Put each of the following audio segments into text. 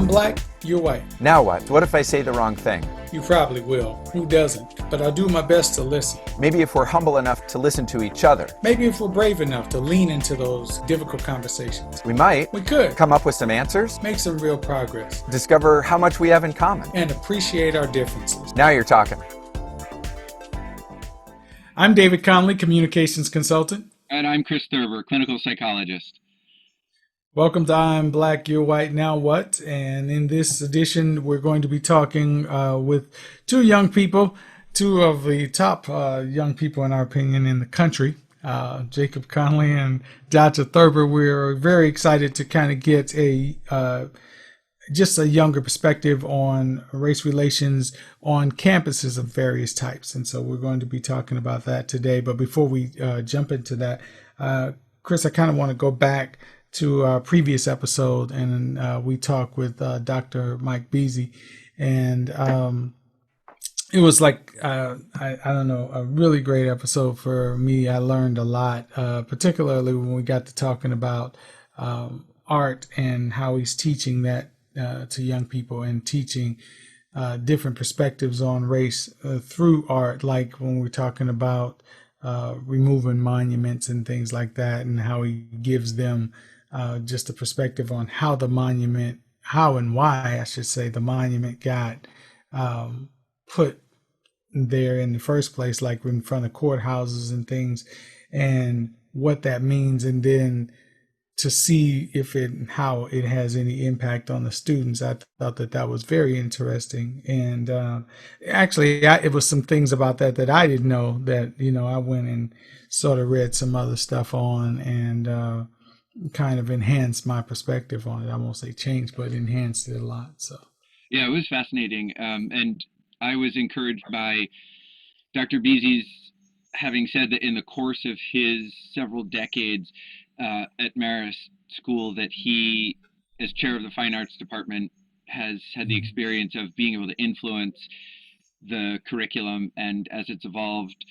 black, you're white. Now what? What if I say the wrong thing? You probably will. Who doesn't? But I'll do my best to listen. Maybe if we're humble enough to listen to each other. Maybe if we're brave enough to lean into those difficult conversations. We might. We could. Come up with some answers. Make some real progress. Discover how much we have in common. And appreciate our differences. Now you're talking. I'm David Conley, communications consultant. And I'm Chris Thurber, clinical psychologist. Welcome to I'm Black, You're White, Now What? And in this edition, we're going to be talking with two young people, two of the top young people, in our opinion, in the country, Jacob Conley and Dr. Thurber. We're very excited to kind of get just a younger perspective on race relations on campuses of various types. And so we're going to be talking about that today. But before we jump into that, Chris, I kind of want to go back to our previous episode, and we talked with Dr. Mike Beasy, and it was like I don't know, a really great episode for me. I learned a lot, particularly when we got to talking about art and how he's teaching that to young people and teaching different perspectives on race through art, like when we're talking about removing monuments and things like that, and how he gives them just a perspective on how the monument, how and why, I should say, the monument got put there in the first place, like in front of courthouses and things, and what that means, and then to see if how it has any impact on the students. I thought that was very interesting, and actually, it was some things about that I didn't know that I went and sort of read some other stuff on, and kind of enhanced my perspective on it. I won't say changed, but enhanced it a lot. So yeah, it was fascinating, and I was encouraged by Dr. Beasy's having said that in the course of his several decades at Marist School, that he, as chair of the fine arts department, has had the experience of being able to influence the curriculum, and as it's evolved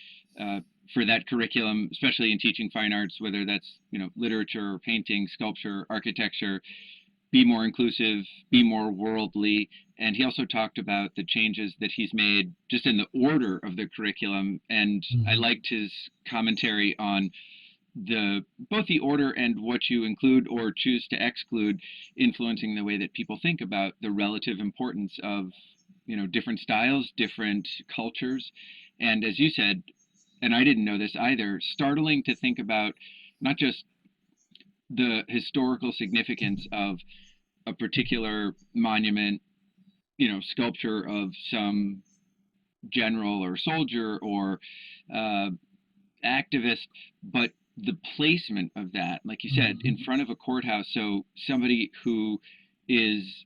for that curriculum, especially in teaching fine arts, whether that's literature, painting, sculpture, architecture, be more inclusive, be more worldly. And he also talked about the changes that he's made just in the order of the curriculum. And I liked his commentary on both the order and what you include or choose to exclude, influencing the way that people think about the relative importance of different styles, different cultures. And as you said, and I didn't know this either, startling to think about not just the historical significance of a particular monument, sculpture of some general or soldier or activist, but the placement of that, like you said, in front of a courthouse. So somebody who is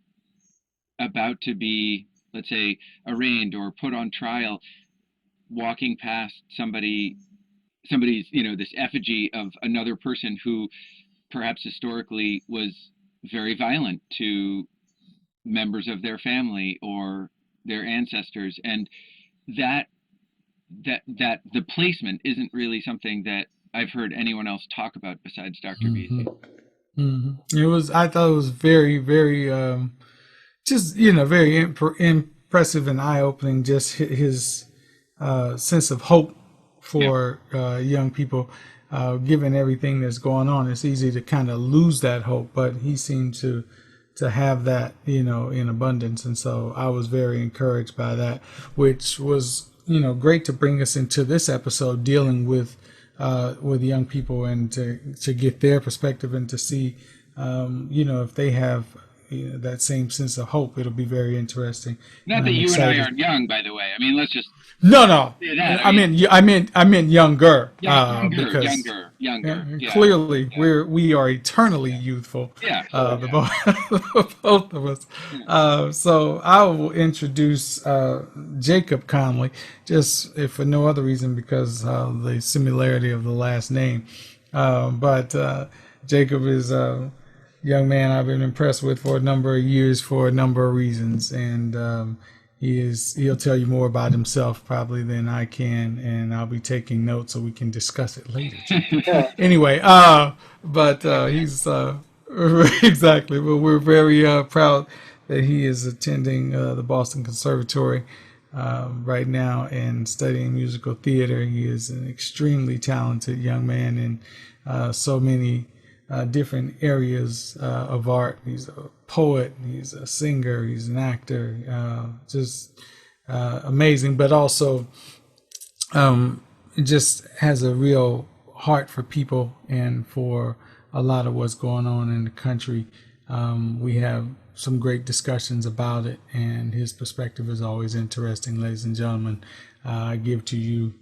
about to be, let's say, arraigned or put on trial, walking past somebody's this effigy of another person who perhaps historically was very violent to members of their family or their ancestors, and that the placement isn't really something that I've heard anyone else talk about besides Dr. Beasy. I thought it was very, very just very impressive and eye-opening, just his sense of hope for young people. Given everything that's going on, it's easy to kind of lose that hope, but he seemed to have that in abundance, and so I was very encouraged by that, which was great to bring us into this episode dealing with young people, and to get their perspective, and to see if they have that same sense of hope. It'll be very interesting. Not that you excited. And I aren't young, by the way. I mean, let's just. No. I meant younger. Younger. Yeah. Clearly, we are eternally youthful. Yeah. Both of us. So I will introduce Jacob Conley, just if for no other reason because of the similarity of the last name. But Jacob is young man I've been impressed with for a number of years for a number of reasons, and he'll tell you more about himself probably than I can, and I'll be taking notes so we can discuss it later. Anyway, but he's exactly. But we're very proud that he is attending the Boston Conservatory right now and studying musical theater. He is an extremely talented young man in so many different areas of art. He's a poet, he's a singer, he's an actor, just amazing, but also just has a real heart for people and for a lot of what's going on in the country. We have some great discussions about it, and his perspective is always interesting. Ladies and gentlemen, I give to you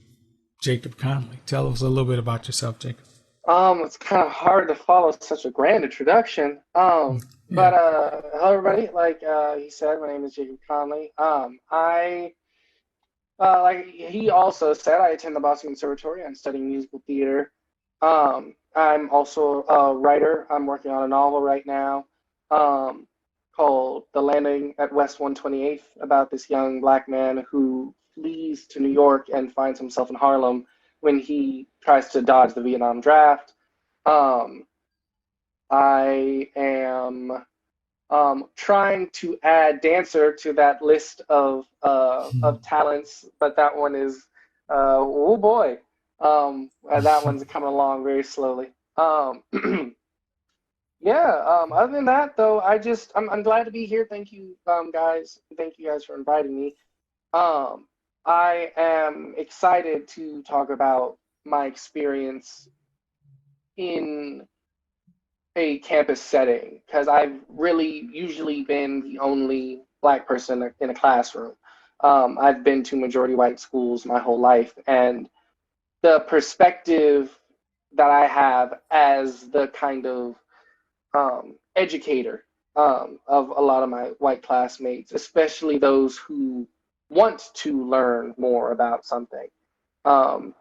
Jacob Conley. Tell us a little bit about yourself, Jacob. It's kind of hard to follow such a grand introduction. But Yeah. hello everybody. Like he said, my name is Jacob Conley. I like he also said, I attend the Boston Conservatory. I'm studying musical theater. I'm also a writer. I'm working on a novel right now, um, called "The Landing at West 128th," about this young black man who flees to New York and finds himself in Harlem when he tries to dodge the Vietnam draft. Um, I am trying to add dancer to that list of talents, but that one is oh boy, that one's coming along very slowly. Yeah. Other than that, though, I'm glad to be here. Thank you, guys. Thank you guys for inviting me. Um, I am excited to talk about my experience in a campus setting because I've really usually been the only black person in a classroom. I've been to majority white schools my whole life, and the perspective that I have as the kind of educator of a lot of my white classmates, especially those who want to learn more about something, um,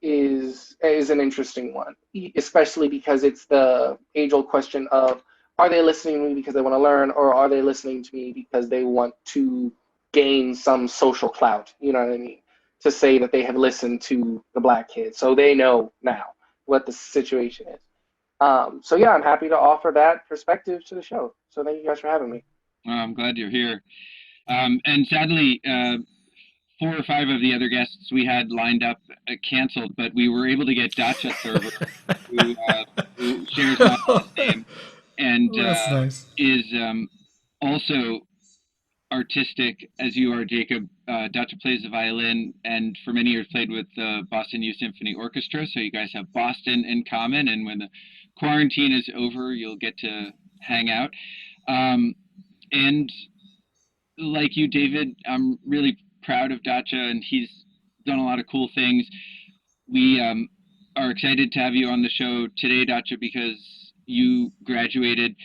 is an interesting one, especially because it's the age-old question of, are they listening to me because they want to learn, or are they listening to me because they want to gain some social clout? You know what I mean? To say that they have listened to the black kids, so they know now what the situation is. So yeah, I'm happy to offer that perspective to the show. So thank you guys for having me. I'm glad you're here. And sadly, 4 or 5 of the other guests we had lined up canceled, but we were able to get Dacha Thurber, who, uh, who shares my last name and That's nice. is also artistic as you are, Jacob. Dacha plays the violin and for many years played with the Boston Youth Symphony Orchestra. So you guys have Boston in common. And when the quarantine is over, you'll get to hang out. Um, and like you, David, I'm really proud of Dacha, and he's done a lot of cool things. We are excited to have you on the show today, Dacha, because you graduated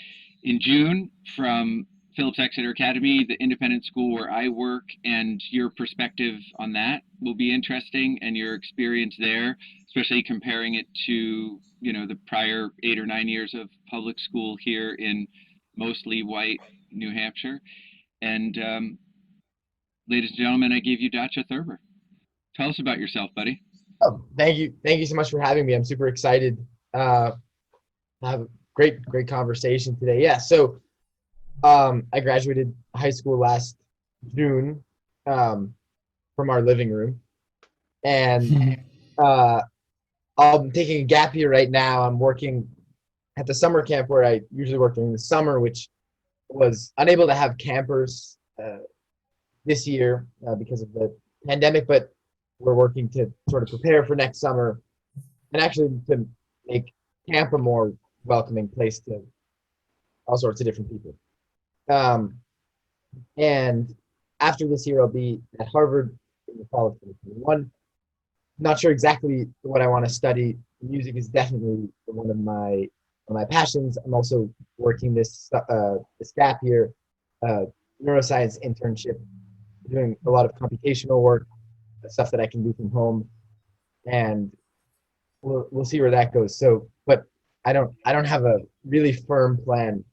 in June from Phillips Exeter Academy, the independent school where I work, and your perspective on that will be interesting, and your experience there, especially comparing it to the prior 8 or 9 years of public school here in mostly white New Hampshire. And ladies and gentlemen, I gave you Dacha Thurber. Tell us about yourself, buddy. Oh, thank you so much for having me. I'm super excited to have a great conversation today. Yeah, so I graduated high school last June from our living room, and I'm taking a gap year right now. I'm working at the summer camp where I usually work during the summer, which was unable to have campers this year because of the pandemic, but we're working to sort of prepare for next summer and actually to make camp a more welcoming place to all sorts of different people. And after this year, I'll be at Harvard in the fall of 2021. Not sure exactly what I want to study. Music is definitely one of my passions. I'm also working this gap year neuroscience internship, doing a lot of computational work, stuff that I can do from home, and we'll see where that goes. So, but I don't have a really firm plan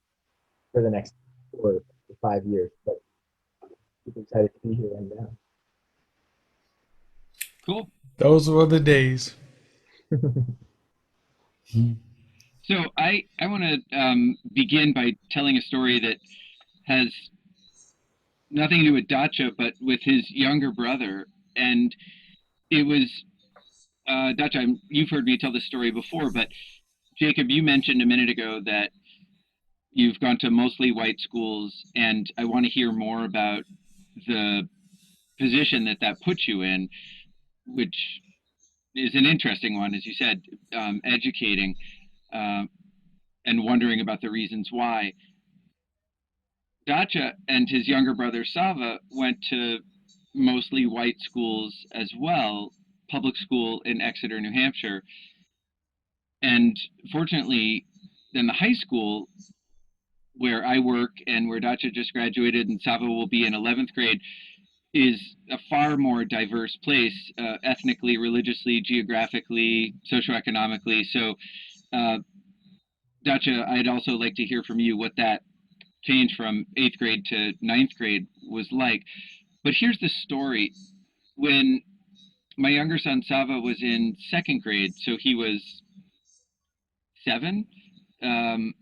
for the next 4 to 5 years, but I'm excited to be here right now. Cool. Those were the days. So I want to begin by telling a story that has nothing to do with Dacha, but with his younger brother. And it was Dacha. You've heard me tell this story before, but Jacob, you mentioned a minute ago that you've gone to mostly white schools, and I want to hear more about the position that that puts you in, which is an interesting one, as you said, educating um, and wondering about the reasons why. Dacha and his younger brother Sava went to mostly white schools as well, public school in Exeter, New Hampshire. And fortunately, then the high school where I work and where Dacha just graduated and Sava will be in 11th grade is a far more diverse place, ethnically, religiously, geographically, socioeconomically. So, uh, Dacha, I'd also like to hear from you what that change from 8th grade to 9th grade was like. But here's the story. When my younger son Sava was in 2nd grade, so he was 7. Um,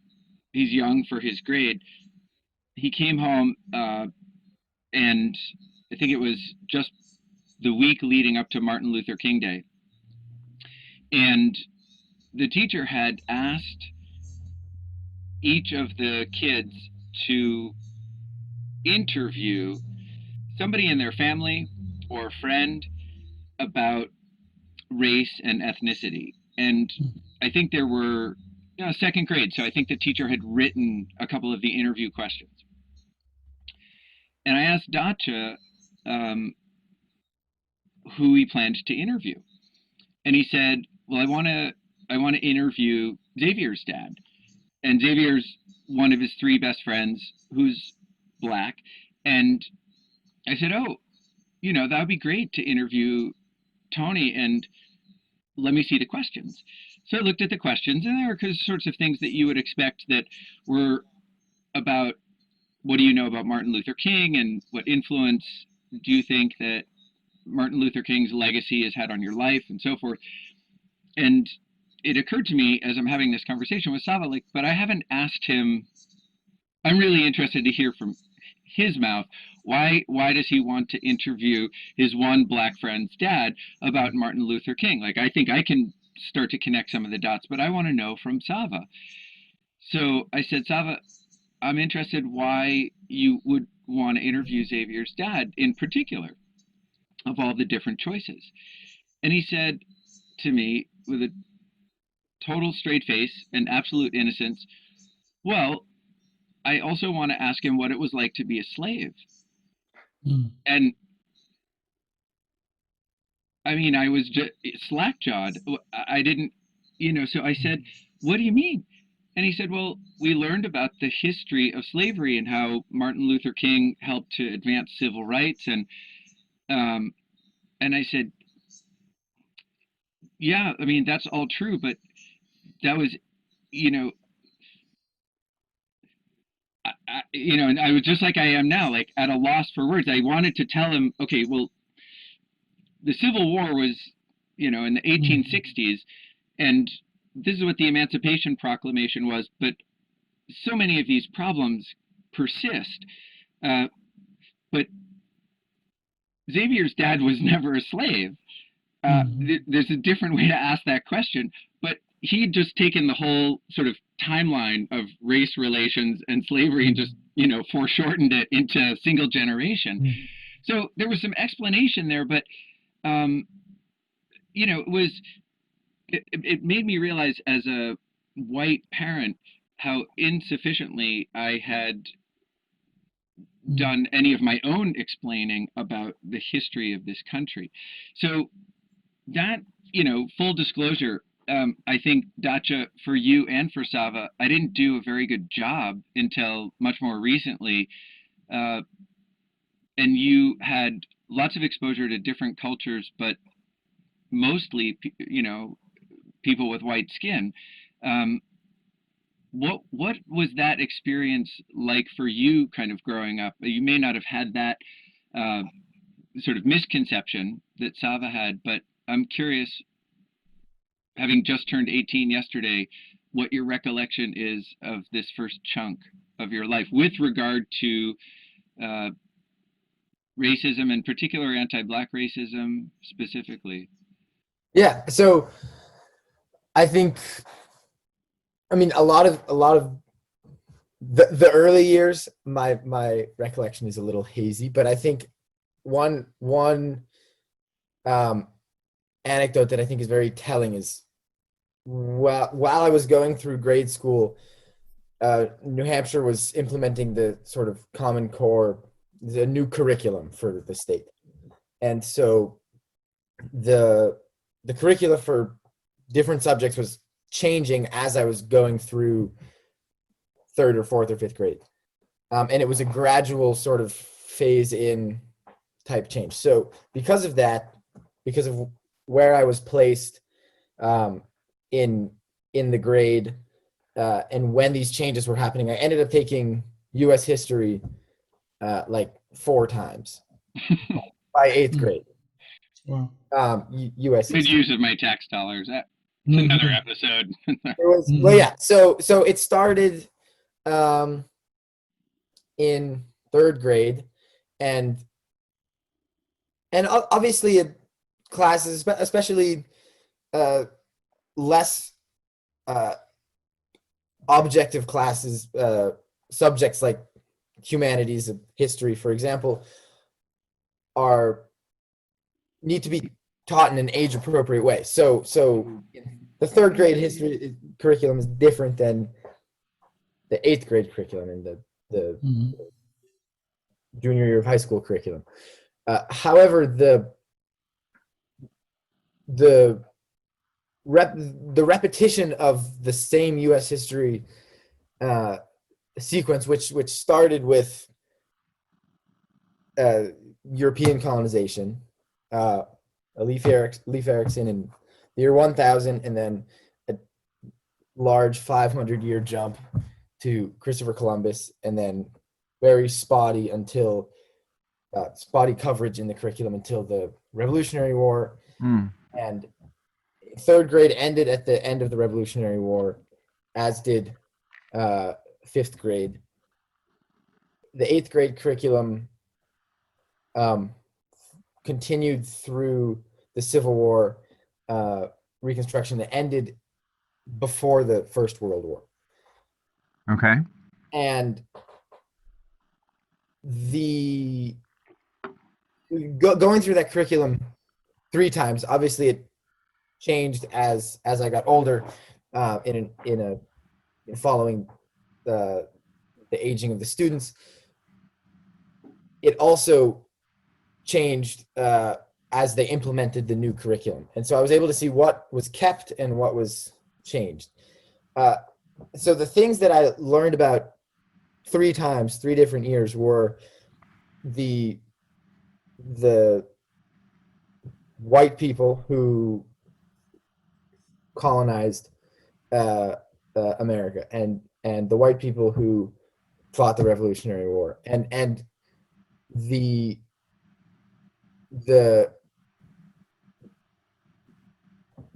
he's young for his grade. He came home, and I think it was just the week leading up to Martin Luther King Day. And the teacher had asked each of the kids to interview somebody in their family or a friend about race and ethnicity. And I think there were, 2nd grade, so I think the teacher had written a couple of the interview questions. And I asked Dacha who he planned to interview. And he said, well, I want to interview Xavier's dad. And Xavier's one of his 3 best friends who's black. And I said, oh, that would be great to interview Tony, and let me see the questions. So I looked at the questions, and there were sorts of things that you would expect that were about, what do you know about Martin Luther King, and what influence do you think that Martin Luther King's legacy has had on your life, and so forth. And it occurred to me as I'm having this conversation with Sava, like, but I haven't asked him. I'm really interested to hear from his mouth. Why does he want to interview his one black friend's dad about Martin Luther King? Like, I think I can start to connect some of the dots, but I want to know from Sava. So I said, Sava, I'm interested why you would want to interview Xavier's dad in particular, of all the different choices. And he said to me with a total straight face and absolute innocence, well, I also want to ask him what it was like to be a slave. And I mean, I was just slack-jawed. I didn't, so I said, what do you mean? And he said, well, we learned about the history of slavery and how Martin Luther King helped to advance civil rights. And I said, yeah, I mean, that's all true, but that was, you know, and I was just like I am now, like at a loss for words. I wanted to tell him, okay, well, the Civil War was, in the 1860s, and this is what the Emancipation Proclamation was, but so many of these problems persist. But Xavier's dad was never a slave. There's a different way to ask that question, but he had just taken the whole sort of timeline of race relations and slavery and just, foreshortened it into a single generation. So there was some explanation there, but, it made me realize as a white parent how insufficiently I had done any of my own explaining about the history of this country. So that, full disclosure, I think, Dacha, for you and for Sava, I didn't do a very good job until much more recently. And you had lots of exposure to different cultures, but mostly, people with white skin. What was that experience like for you, kind of growing up? You may not have had that sort of misconception that Sava had, but I'm curious, having just turned 18 yesterday, what your recollection is of this first chunk of your life with regard to racism, in particular anti-Black racism specifically? Yeah. So I think, I mean, a lot of the early years, my recollection is a little hazy, but I think one um, anecdote that I think is very telling is while I was going through grade school, New Hampshire was implementing the sort of Common Core, the new curriculum for the state, and so the curricula for different subjects was changing as I was going through third or fourth or fifth grade, and it was a gradual sort of phase in type change. So because of that, because of where I was placed um, in the grade, and when these changes were happening, I ended up taking U.S. history like 4 times by 8th grade. Wow. U.S. Good history. use of my tax dollars. That's another episode. It was, well, yeah. So it started in 3rd grade, and obviously classes, especially less objective classes, subjects like humanities and history, for example, need to be taught in an age appropriate way. So the 3rd grade history curriculum is different than the 8th grade curriculum and the junior year of high school curriculum. However, the repetition of the same U.S. history sequence, which started with European colonization, Leif Erikson in the year 1000, and then a large 500-year jump to Christopher Columbus, and then very spotty coverage in the curriculum until the Revolutionary War. And 3rd grade ended at the end of the Revolutionary War, as did 5th grade. The 8th grade curriculum continued through the Civil War, Reconstruction, that ended before the First World War. Okay. And going through that curriculum 3 times, obviously it changed as I got older, in following the aging of the students. It also changed as they implemented the new curriculum, and so I was able to see what was kept and what was changed. So the things that I learned about 3 times, 3 different years, were the white people who colonized America, and the white people who fought the Revolutionary War, and the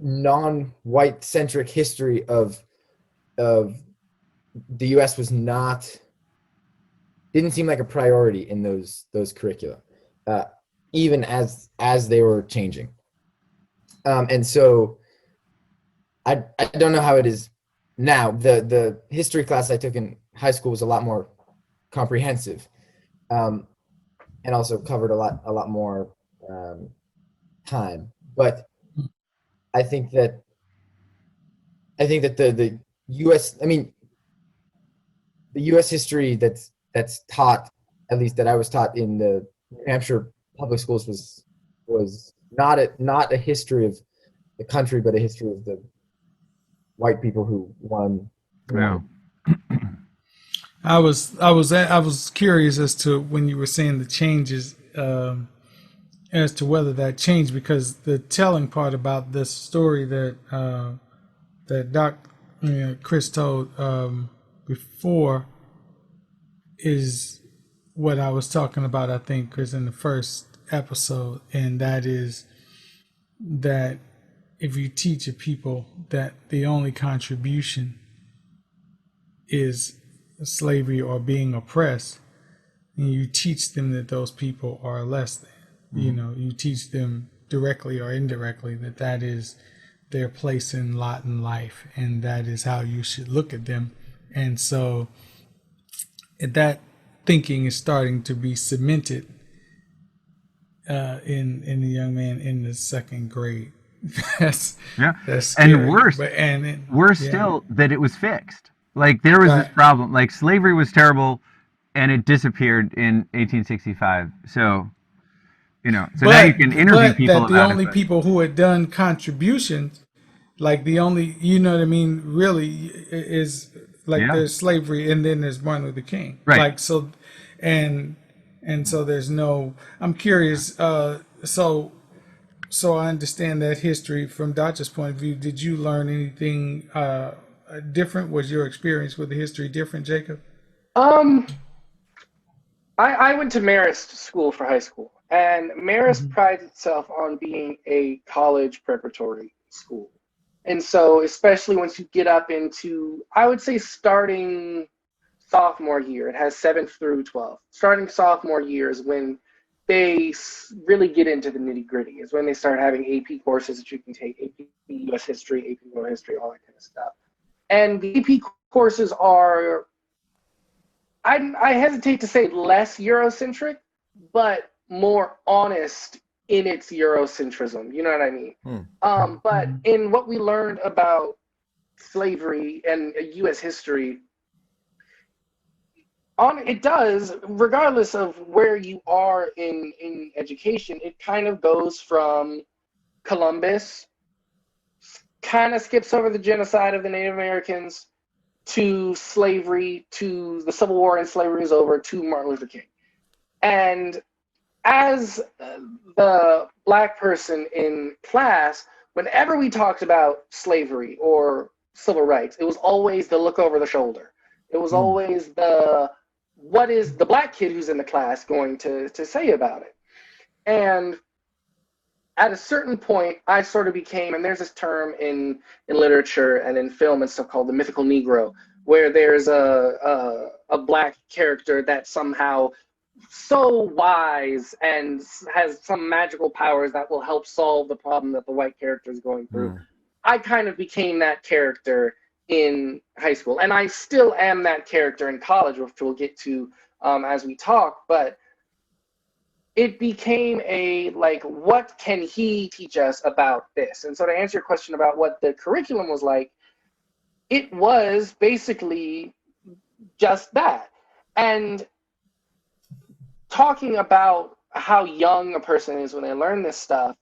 non-white centric history of the U.S. didn't seem like a priority in those curricula, even as they were changing. And so I don't know how it is now. The history class I took in high school was a lot more comprehensive, and also covered a lot more time. But I think that the U.S. I mean, the U.S. history that's taught, at least that I was taught in the New Hampshire public schools, was not a history of the country, but a history of the white people who won. Yeah. I was curious as to when you were saying the changes, as to whether that changed, because the telling part about this story that Chris told before is what I was talking about, I think, Chris, in the first episode, and that is that if you teach a people that the only contribution is slavery or being oppressed, and you teach them that those people are less than. You know, you teach them directly or indirectly that that is their place and lot in life, and that is how you should look at them. And so that thinking is starting to be cemented in the young man in the second grade. that's Yeah. that's scary. And worse, But and worse yeah. still that it was fixed. Like there was this Right. problem. Like slavery was terrible, and it disappeared in 1865. So so now you can interview But people that the about it. only But people who had done contributions, like the only, you know what I mean, really is like yeah, there's slavery and then there's Martin Luther King. right. Like so, and so there's no. I'm curious. So I understand that history from Dutch's point of view. Did you learn anything different? Was your experience with the history different, Jacob? Um, I went to Marist School for high school, and Marist Mm-hmm. prides itself on being a college preparatory school. And so, especially once you get up into, I would say, starting sophomore year, it has 7th through 12th. Starting sophomore year is when they really get into the nitty gritty, is when they start having AP courses that you can take, AP US history, AP world history, all that kind of stuff. And the AP courses are, I hesitate to say less Eurocentric, but more honest in its Eurocentrism. You know what I mean? But in what we learned about slavery and U.S. history, it does, regardless of where you are in education, it kind of goes from Columbus, kind of skips over the genocide of the Native Americans, to slavery, to the Civil War and slavery is over, to Martin Luther King. And as the Black person in class, whenever we talked about slavery or civil rights, it was always the look over the shoulder. It was always what is the Black kid who's in the class going to say about it? And at a certain point, I sort of became, and there's this term in literature and in film and stuff called the mythical Negro, where there's a Black character that somehow so wise and has some magical powers that will help solve the problem that the white character is going through. I kind of became that character in high school, and I still am that character in college, which we'll get to as we talk, but it became what can he teach us about this? And so to answer your question about what the curriculum was like, it was basically just that. And talking about how young a person is when they learn this stuff,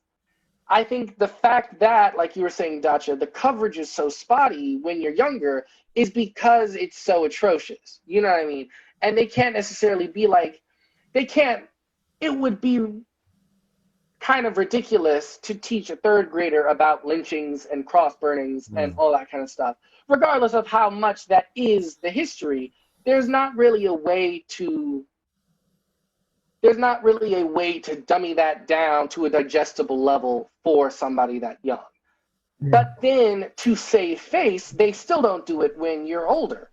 I think the fact that, like you were saying, Dacha, the coverage is so spotty when you're younger is because it's so atrocious. You know what I mean? And they can't necessarily be it would be kind of ridiculous to teach a third grader about lynchings and cross burnings and all that kind of stuff. Regardless of how much that is the history, there's not really a way to dummy that down to a digestible level for somebody that young. But then to save face, they still don't do it when you're older.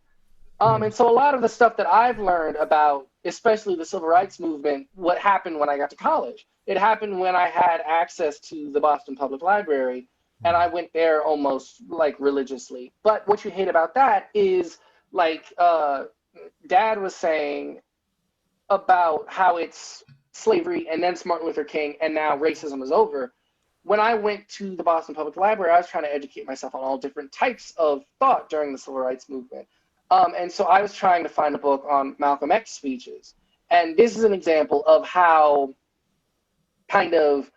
And so a lot of the stuff that I've learned about, especially the civil rights movement, what happened when I got to college. It happened when I had access to the Boston Public Library, and I went there almost like religiously. But what you hate about that is, like Dad was saying about how it's slavery and then it's Martin Luther King and now racism is over. When I went to the Boston Public Library, I was trying to educate myself on all different types of thought during the civil rights movement. And so I was trying to find a book on Malcolm X speeches. And this is an example of how kind of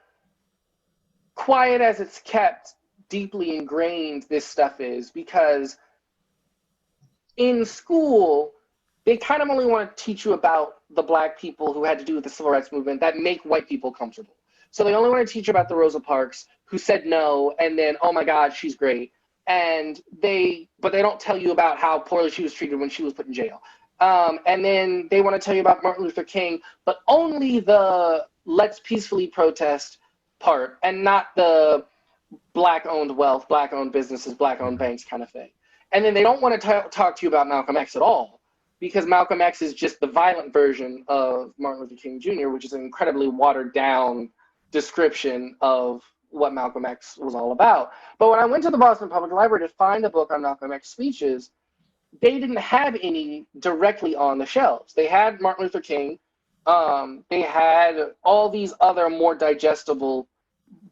quiet as it's kept, deeply ingrained this stuff is, because in school, they kind of only want to teach you about the Black people who had to do with the civil rights movement that make white people comfortable. So they only want to teach you about the Rosa Parks who said no, and then, oh my God, she's great. But they don't tell you about how poorly she was treated when she was put in jail. And then they want to tell you about Martin Luther King, but only the let's peacefully protest part, and not the Black-owned wealth, Black-owned businesses, Black-owned banks kind of thing. And then they don't want to talk to you about Malcolm X at all, because Malcolm X is just the violent version of Martin Luther King Jr., which is an incredibly watered down description of what Malcolm X was all about. But when I went to the Boston Public Library to find a book on Malcolm X speeches, they didn't have any directly on the shelves. They had Martin Luther King. They had all these other more digestible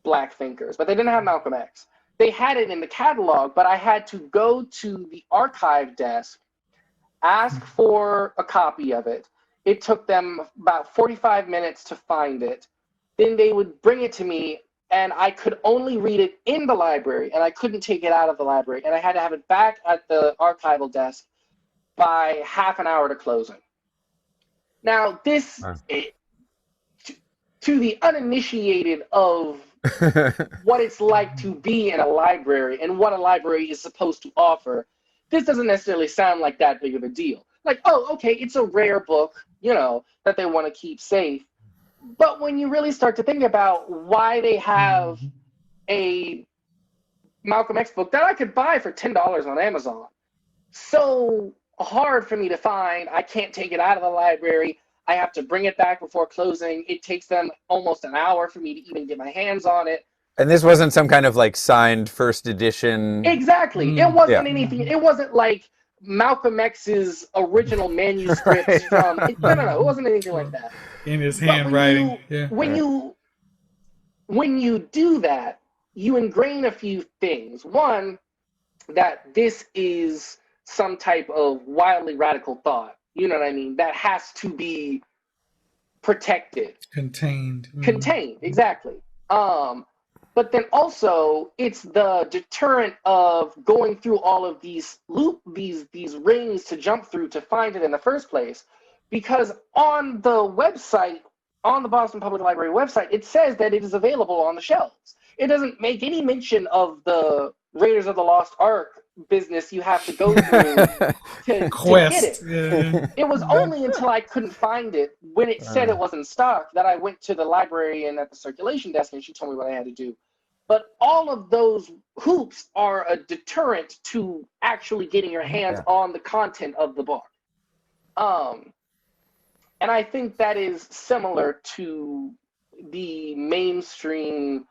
Black thinkers, but they didn't have Malcolm X. They had it in the catalog, but I had to go to the archive desk, ask for a copy of it. It took them about 45 minutes to find it. Then they would bring it to me, and I could only read it in the library, and I couldn't take it out of the library, and I had to have it back at the archival desk by half an hour to closing. Now, this, to the uninitiated of what it's like to be in a library and what a library is supposed to offer, this doesn't necessarily sound like that big of a deal. Like, oh, okay, it's a rare book, you know, that they want to keep safe. But when you really start to think about why they have a Malcolm X book that I could buy for $10 on Amazon, so hard for me to find, I can't take it out of the library, I have to bring it back before closing, it takes them almost an hour for me to even get my hands on it. And this wasn't some kind of like signed first edition. Exactly. It wasn't anything. It wasn't like Malcolm X's original manuscripts from. No. It wasn't anything like that. In his handwriting. When you do that, you ingrain a few things. One, that this is some type of wildly radical thought. You know what I mean? That has to be protected. Contained, exactly. But then also it's the deterrent of going through all of these rings to jump through to find it in the first place. Because on the website, on the Boston Public Library website, it says that it is available on the shelves. It doesn't make any mention of the Raiders of the Lost Ark business you have to go through to get it. Yeah. It was only until I couldn't find it when it said it was in stock that I went to the librarian at the circulation desk and she told me what I had to do. But all of those hoops are a deterrent to actually getting your hands on the content of the book. And I think that is similar to the mainstream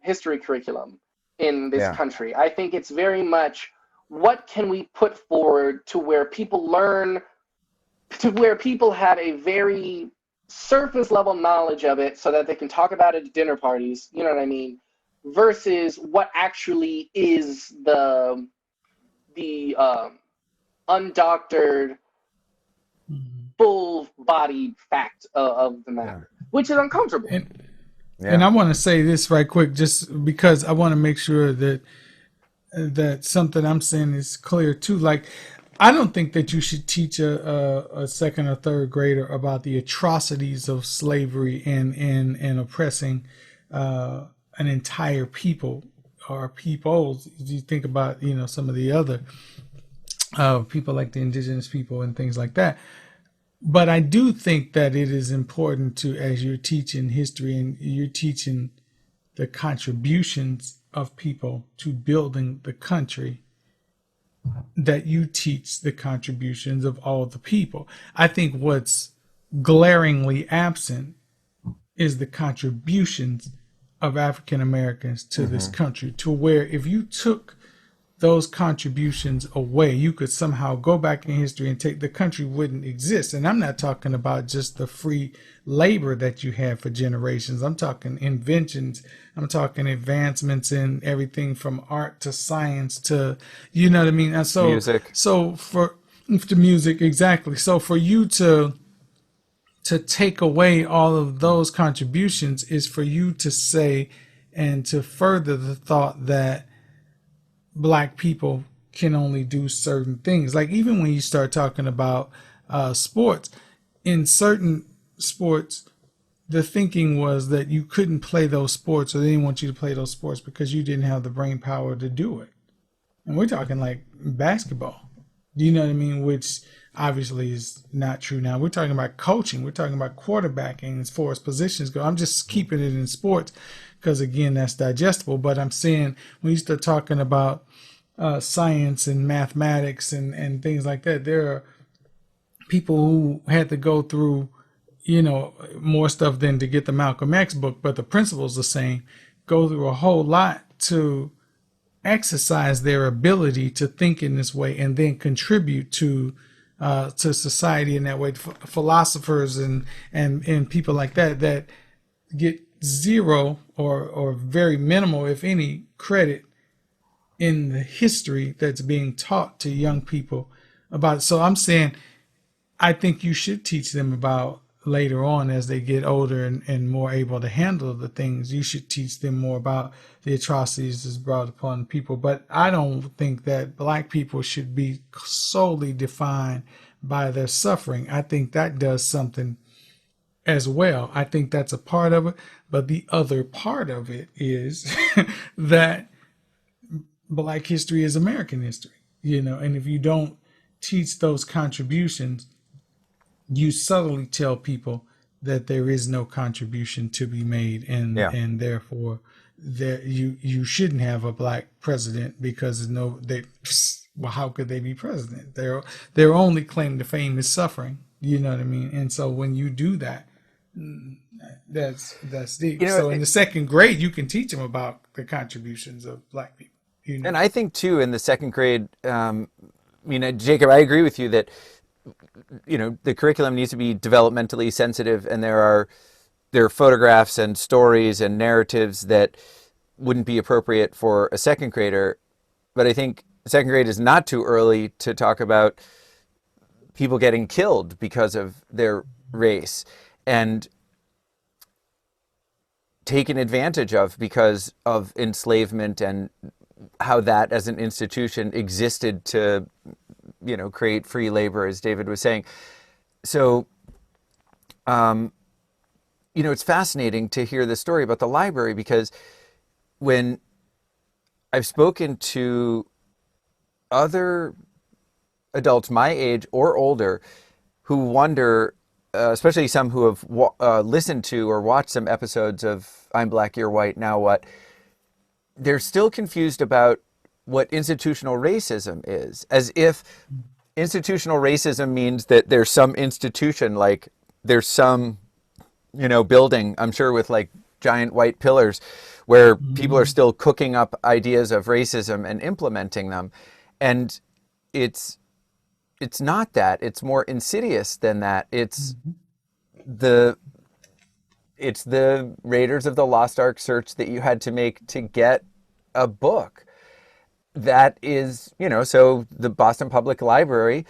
history curriculum in this country. I think it's very much what can we put forward to where people learn, to where people have a very surface level knowledge of it so that they can talk about it at dinner parties, you know what I mean, versus what actually is the undoctored, full-bodied fact of the matter, which is uncomfortable. And I want to say this right quick, just because I want to make sure that something I'm saying is clear too. Like, I don't think that you should teach a second or third grader about the atrocities of slavery and oppressing an entire people or peoples. If you think about, you know, some of the other people like the indigenous people and things like that. But I do think that it is important to, as you're teaching history and you're teaching the contributions of people to building the country, that you teach the contributions of all the people. I think what's glaringly absent is the contributions of African Americans to this country, to where if you took those contributions away, you could somehow go back in history and the country wouldn't exist. And I'm not talking about just the free labor that you had for generations. I'm talking inventions. I'm talking advancements in everything from art to science to, you know what I mean? And so, music. So for the music, exactly. So for you to take away all of those contributions is for you to say and to further the thought that Black people can only do certain things. Like even when you start talking about sports, in certain sports, the thinking was that you couldn't play those sports, or they didn't want you to play those sports because you didn't have the brain power to do it. And we're talking like basketball. Do you know what I mean? Which obviously is not true now. We're talking about coaching. We're talking about quarterbacking as far as positions go. I'm just keeping it in sports because, again, that's digestible. But I'm saying when you start talking about science and mathematics and things like that. There are people who had to go through, more stuff than to get the Malcolm X book, but the principle's the same. Go through a whole lot to exercise their ability to think in this way and then contribute to society in that way. Philosophers and people like that get zero or very minimal, if any, credit in the history that's being taught to young people about it. So I'm saying I think you should teach them about later on as they get older and more able to handle the things. You should teach them more about the atrocities that's brought upon people. But I don't think that Black people should be solely defined by their suffering. I think that does something as well. I think that's a part of it. But the other part of it is that Black history is American history, and if you don't teach those contributions, you subtly tell people that there is no contribution to be made, and therefore that you shouldn't have a Black president because well, how could they be president? Their only claim to fame is suffering. You know what I mean? And so when you do that, that's deep. So in the second grade, you can teach them about the contributions of Black people. And I think too, in the second grade, Jacob, I agree with you that the curriculum needs to be developmentally sensitive, and there are photographs and stories and narratives that wouldn't be appropriate for a second grader. But I think second grade is not too early to talk about people getting killed because of their race and taken advantage of because of enslavement, and how that as an institution existed to create free labor, as David was saying. So it's fascinating to hear the story about the library, because when I've spoken to other adults my age or older who wonder, especially some who have listened to or watched some episodes of I'm Black, You're White, Now What, they're still confused about what institutional racism is, as if institutional racism means that there's some institution, like there's some, building, I'm sure with like giant white pillars, where people are still cooking up ideas of racism and implementing them. And it's not that. It's more insidious than that. It's the Raiders of the Lost Ark search that you had to make to get a book. That is, so the Boston Public Library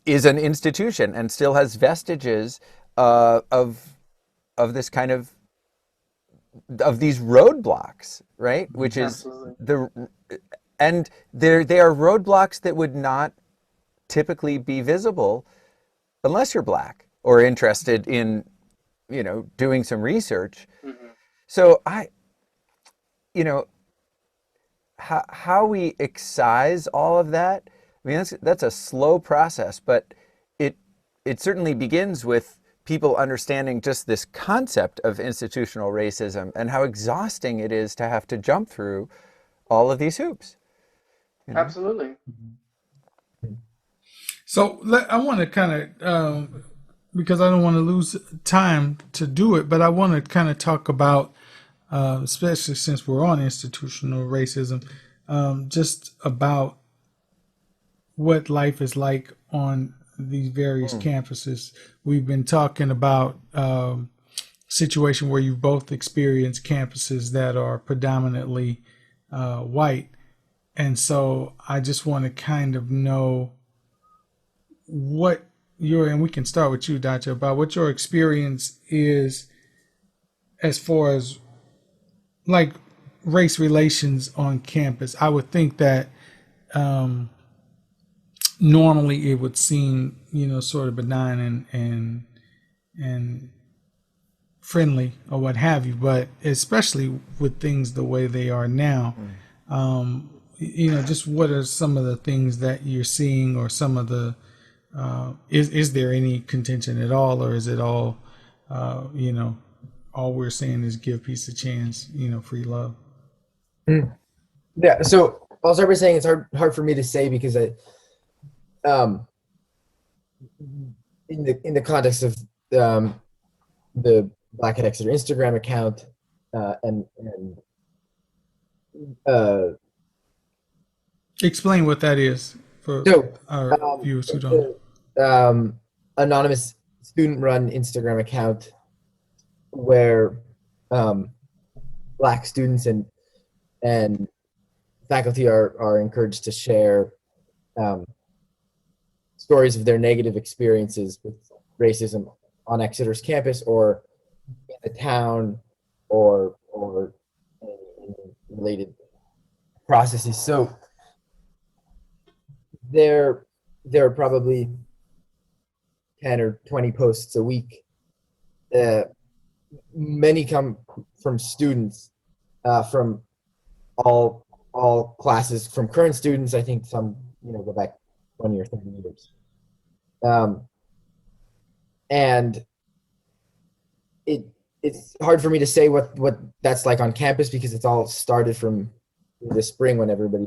is an institution and still has vestiges of this kind of these roadblocks, right? Which is and they are roadblocks that would not typically be visible unless you're Black or interested in, doing some research. So how we excise all of that, I mean, that's a slow process, but it certainly begins with people understanding just this concept of institutional racism and how exhausting it is to have to jump through all of these hoops. Absolutely. So I want to kind of, because I don't want to lose time to do it, but I want to kind of talk about, especially since we're on institutional racism, just about what life is like on these various campuses. We've been talking about situation where you both experience campuses that are predominantly white. And so I just want to kind of know what and we can start with you, Dacha, about what your experience is as far as like race relations on campus. I would think that normally it would seem, sort of benign and friendly or what have you, but especially with things the way they are now, just what are some of the things that you're seeing, or some of the is there any contention at all, or is it all all we're saying is give peace a chance, free love? Yeah. So I'll start by saying it's hard for me to say because um, in the context of the Black at Exeter Instagram account and uh, Explain what that is for so our viewers who don't. Anonymous student-run Instagram account where Black students and faculty are encouraged to share stories of their negative experiences with racism on Exeter's campus or in the town or in related processes. So there are probably 10 or 20 posts a week. Many come from students from all classes, from current students. I think some go back 20 or 30 years. And it's hard for me to say what that's like on campus because it's all started from the spring when everybody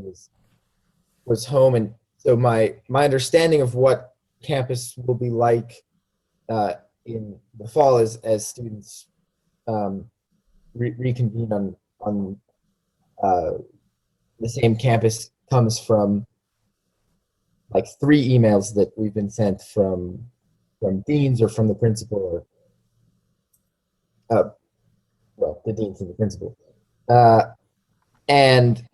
was home. And so my understanding of what campus will be like in the fall as students reconvene on the same campus comes from like 3 emails that we've been sent from deans or from the principal or well, the deans and the principal, and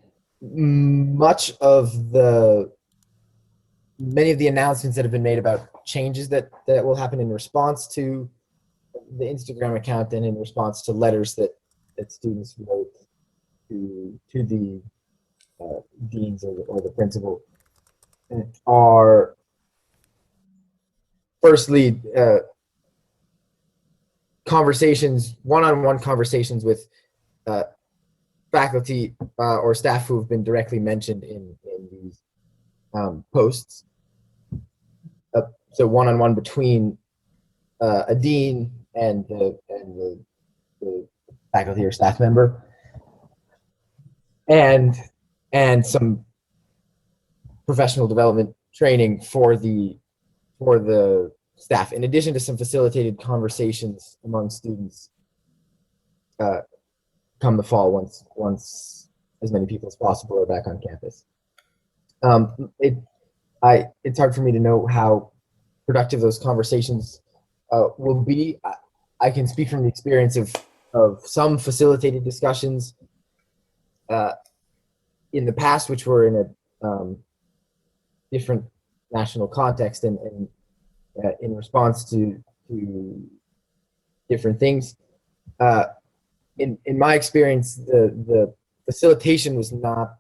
many of the announcements that have been made about changes that will happen in response to the Instagram account and in response to letters that students wrote to the deans or the principal are firstly conversations, one-on-one conversations with faculty or staff who have been directly mentioned in these posts. So one-on-one between a dean and the faculty or staff member, and some professional development training for the staff, in addition to some facilitated conversations among students come the fall once as many people as possible are back on campus. It's hard for me to know how productive those conversations will be. I can speak from the experience of some facilitated discussions in the past, which were in a different national context and in response to different things. In my experience, the facilitation was not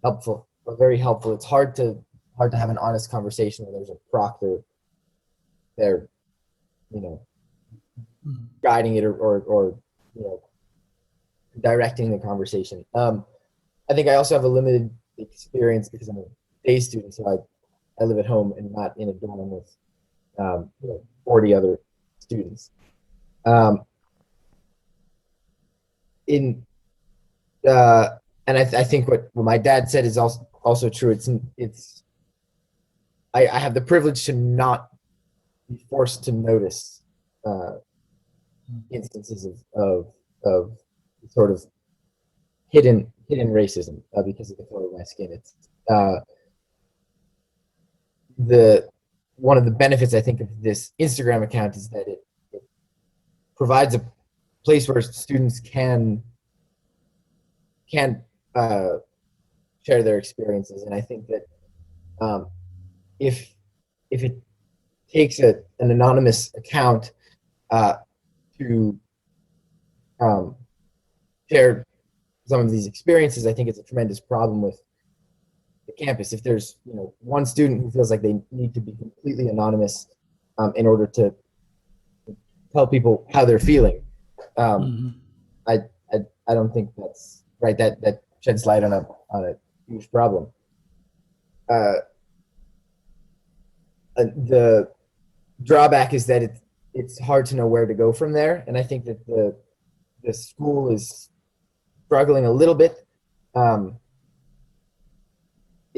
helpful or very helpful. It's hard to have an honest conversation when there's a proctor there, guiding it or directing the conversation. I think I also have a limited experience because I'm a day student, so I live at home and not in a dorm with 40 other students. And I think what my dad said is also true. I have the privilege to not be forced to notice instances of sort of hidden racism because of the color of my skin. It's one of the benefits I think of this Instagram account is that it provides a place where students can share their experiences, and I think that if it takes an anonymous account to share some of these experiences, I think it's a tremendous problem with the campus. If there's one student who feels like they need to be completely anonymous in order to tell people how they're feeling, I don't think that's right. That sheds light on a huge problem. The drawback is that it's hard to know where to go from there, and I think that the school is struggling a little bit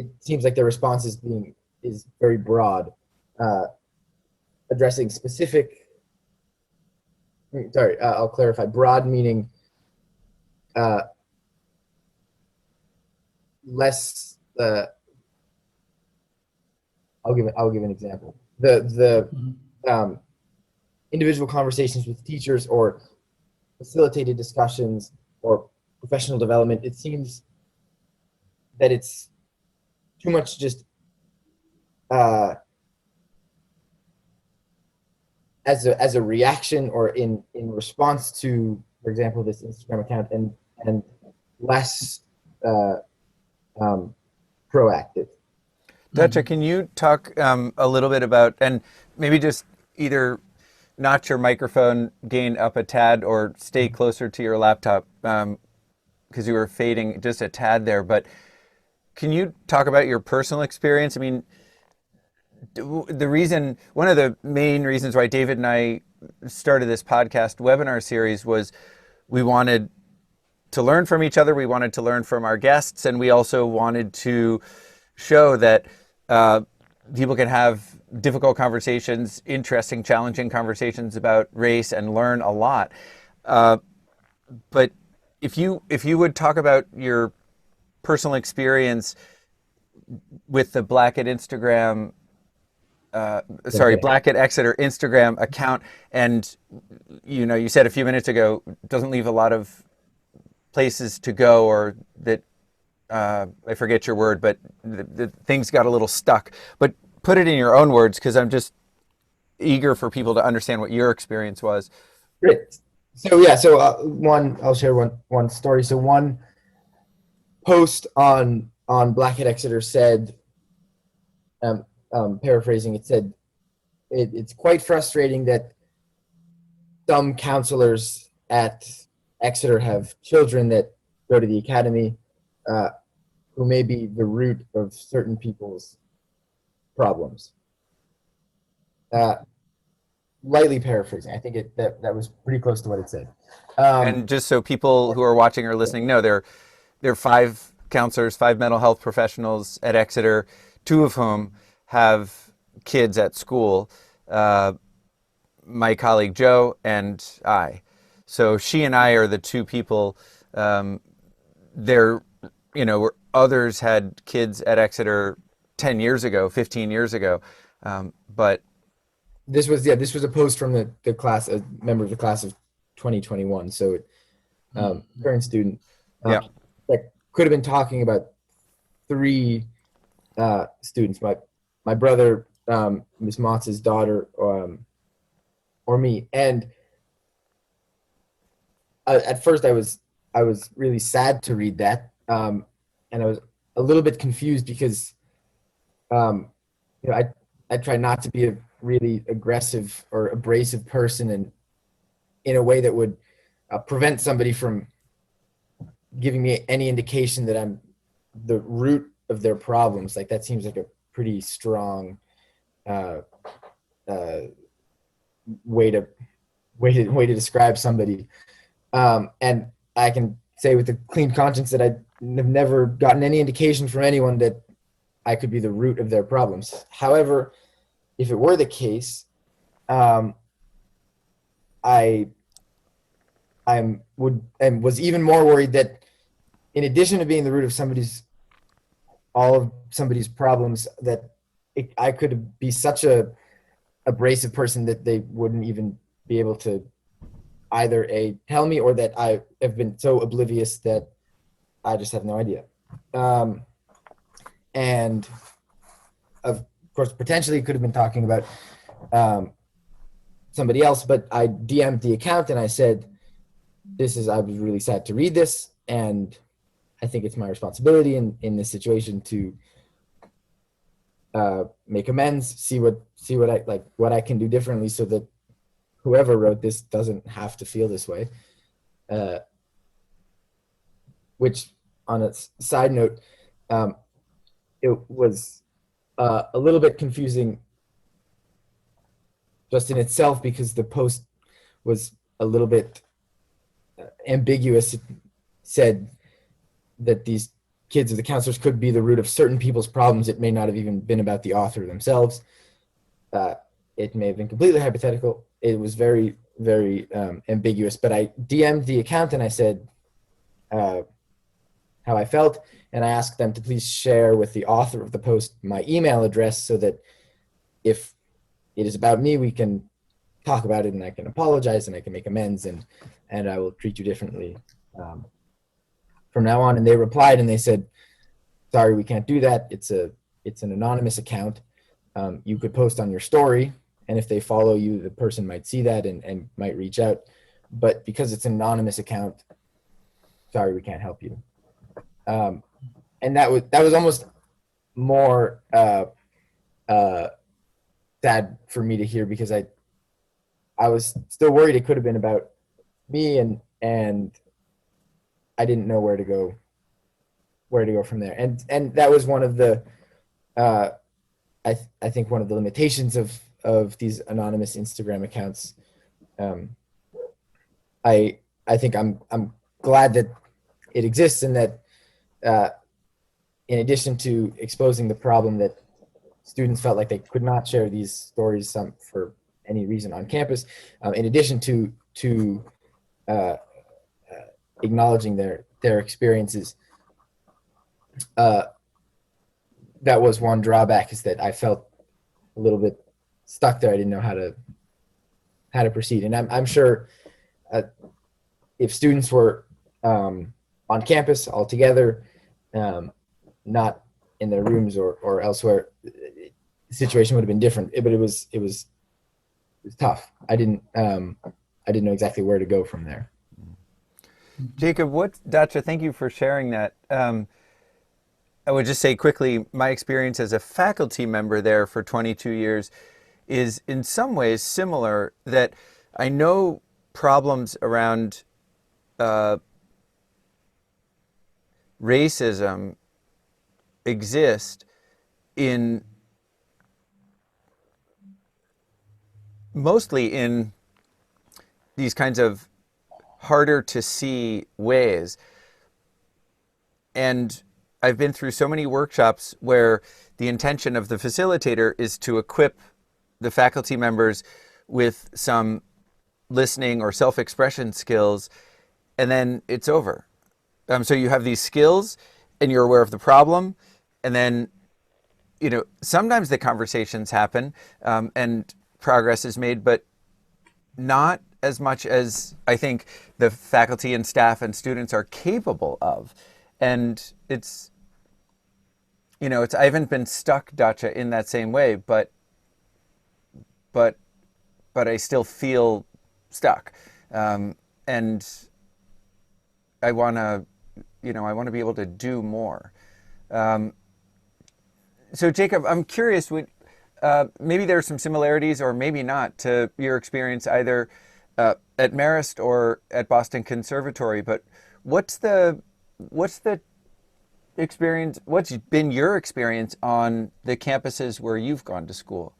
it seems like the response is very broad, addressing specific. Sorry, I'll clarify. Broad meaning less. I'll give an example. The individual conversations with teachers or facilitated discussions or professional development. It seems that it's too much just as a reaction or in response to, for example, this Instagram account, and less proactive. Dacha, can you talk a little bit about, and maybe just either notch your microphone gain up a tad or stay closer to your laptop, because you were fading just a tad there, but can you talk about your personal experience? I mean, one of the main reasons why David and I started this podcast webinar series was we wanted to learn from each other, we wanted to learn from our guests, and we also wanted to show that people can have difficult conversations, interesting, challenging conversations about race and learn a lot. But if you would talk about your personal experience with the Black at Exeter Instagram account, and you said a few minutes ago, doesn't leave a lot of places to go, or that I forget your word, but the things got a little stuck. But put it in your own words, because I'm just eager for people to understand what your experience was. Great. So yeah, I'll share one story. So one post on Black at Exeter said, paraphrasing, it said, it's quite frustrating that some counselors at Exeter have children that go to the academy who may be the root of certain people's problems. Lightly paraphrasing, I think that was pretty close to what it said. And just so people who are watching or listening know, there are 5 counselors, 5 mental health professionals at Exeter, 2 of whom have kids at school, my colleague Joe and I. So she and I are the 2 people. Others had kids at Exeter 10 years ago, 15 years ago, but this was a post from the class, a member of the class of 2021. So current student, that could have been talking about 3 students, my brother, Miss Motz's daughter, or me. And at first I was really sad to read that, and I was a little bit confused because I try not to be a really aggressive or abrasive person, and in a way that would prevent somebody from giving me any indication that I'm the root of their problems. Like, that seems like a pretty strong way to describe somebody. And I can say with a clean conscience that I have never gotten any indication from anyone that I could be the root of their problems. However, if it were the case, I was even more worried that, in addition to being the root of all of somebody's problems, that I could be such a abrasive person that they wouldn't even be able to either tell me, or that I have been so oblivious that I just have no idea. And of course, potentially could have been talking about somebody else, but I DM'd the account and I said, I was really sad to read this, and I think it's my responsibility in this situation to make amends, see what I can do differently, so that whoever wrote this doesn't have to feel this way. Which, on a side note, it was a little bit confusing just in itself, because the post was a little bit ambiguous. It said that these kids or the counselors could be the root of certain people's problems. It may not have even been about the author themselves. It may have been completely hypothetical. It was very, very ambiguous. But I DM'd the account and I said how I felt, and I asked them to please share with the author of the post my email address so that if it is about me, we can talk about it and I can apologize and I can make amends and I will treat you differently from now on. And they replied and they said, sorry, we can't do that. It's an anonymous account. You could post on your story, and if they follow you, the person might see that and might reach out. But because it's an anonymous account, sorry, we can't help you. And that was almost more sad for me to hear, because I was still worried it could have been about me, and I didn't know where to go from there. And that was one of the I think one of the limitations of these anonymous Instagram accounts. I think I'm glad that it exists, and that in addition to exposing the problem that students felt like they could not share these stories for any reason on campus, in addition to acknowledging their experiences, that was one drawback, is that I felt a little bit stuck there. I didn't know how to proceed. And I'm sure if students were on campus all together, not in their rooms or elsewhere, the situation would have been different. But it was tough. I didn't know exactly where to go from there. Jacob, Dacha, thank you for sharing that. I would just say quickly, my experience as a faculty member there for 22 years is in some ways similar, that I know problems around racism exist mostly in these kinds of harder to see ways. And I've been through so many workshops where the intention of the facilitator is to equip the faculty members with some listening or self-expression skills, and then it's over. So you have these skills and you're aware of the problem, and then, sometimes the conversations happen and progress is made, but not as much as I think the faculty and staff and students are capable of. And I haven't been stuck, Dacha, in that same way, but I still feel stuck. And I want to be able to do more. So Jacob, I'm curious, maybe there are some similarities or maybe not to your experience either at Marist or at Boston Conservatory, but what's the experience, what's been your experience on the campuses where you've gone to school?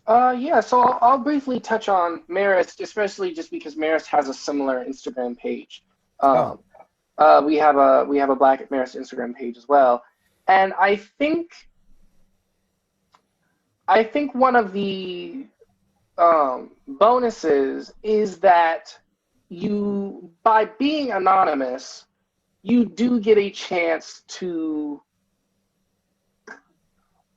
Yeah, so I'll briefly touch on Marist, especially just because Marist has a similar Instagram page. We have a Black at Marist Instagram page as well, and I think one of the bonuses is that by being anonymous, you do get a chance to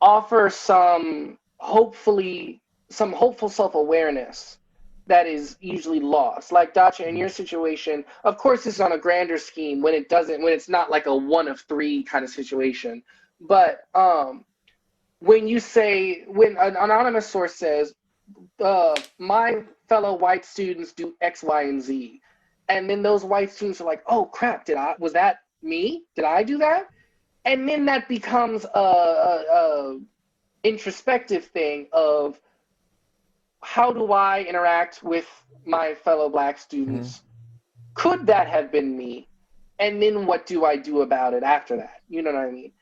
offer some hopeful self-awareness that is usually lost. Like Dacha, in your situation, of course, this is on a grander scheme when it's not like a one of three kind of situation. But when an anonymous source says, my fellow white students do X, Y, and Z, and then those white students are like, oh crap, was that me? Did I do that? And then that becomes a introspective thing of, how do I interact with my fellow Black students? Mm-hmm. Could that have been me? And then what do I do about it after that? You know what I mean?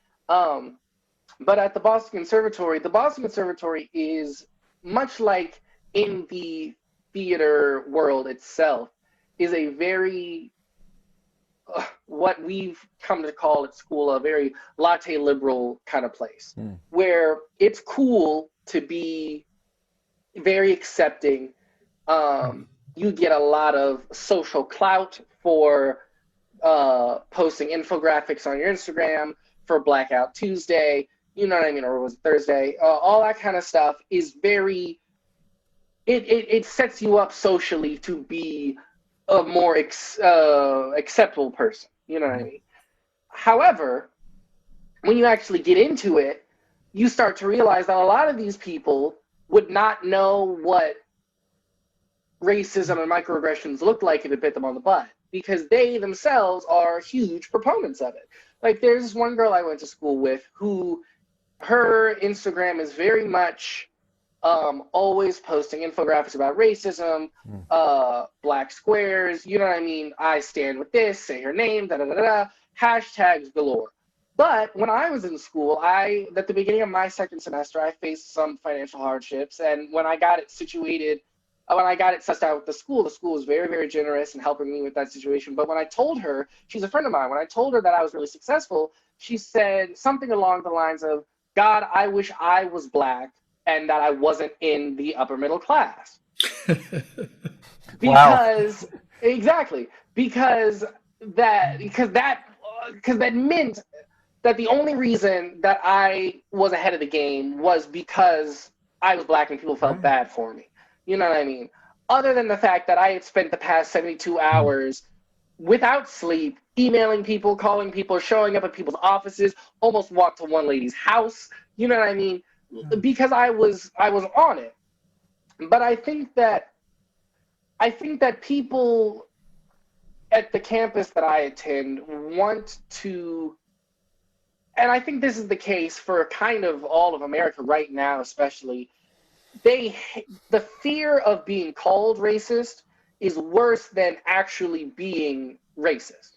But at the Boston Conservatory is much like in the theater world itself, is a very what we've come to call at school a very latte liberal kind of place, where it's cool to be very accepting. You get a lot of social clout for posting infographics on your Instagram for Blackout Tuesday, you know what I mean, or was it Thursday? All that kind of stuff is very. It sets you up socially to be a more acceptable person. You know what I mean? However, when you actually get into it, you start to realize that a lot of these people would not know what racism and microaggressions look like if it bit them on the butt, because they themselves are huge proponents of it. Like, there's this one girl I went to school with who, her Instagram is very much always posting infographics about racism, black squares, you know what I mean? I stand with this, say her name, hashtags galore. But when I was in school, at the beginning of my second semester, I faced some financial hardships. And when I got it situated, when I got it sussed out with the school was very, very generous in helping me with that situation. But when I told her, she's a friend of mine, when I told her that I was really successful, she said something along the lines of, God, I wish I was black and that I wasn't in the upper middle class. Because exactly, because that meant that the only reason that I was ahead of the game was because I was black and people felt bad for me. You know what I mean? Other than the fact that I had spent the past 72 hours without sleep, emailing people, calling people, showing up at people's offices, almost walked to one lady's house. You know what I mean? Because I was on it. But I think that people at the campus that I attend want to, and I think this is the case for kind of all of America right now, especially, the fear of being called racist is worse than actually being racist.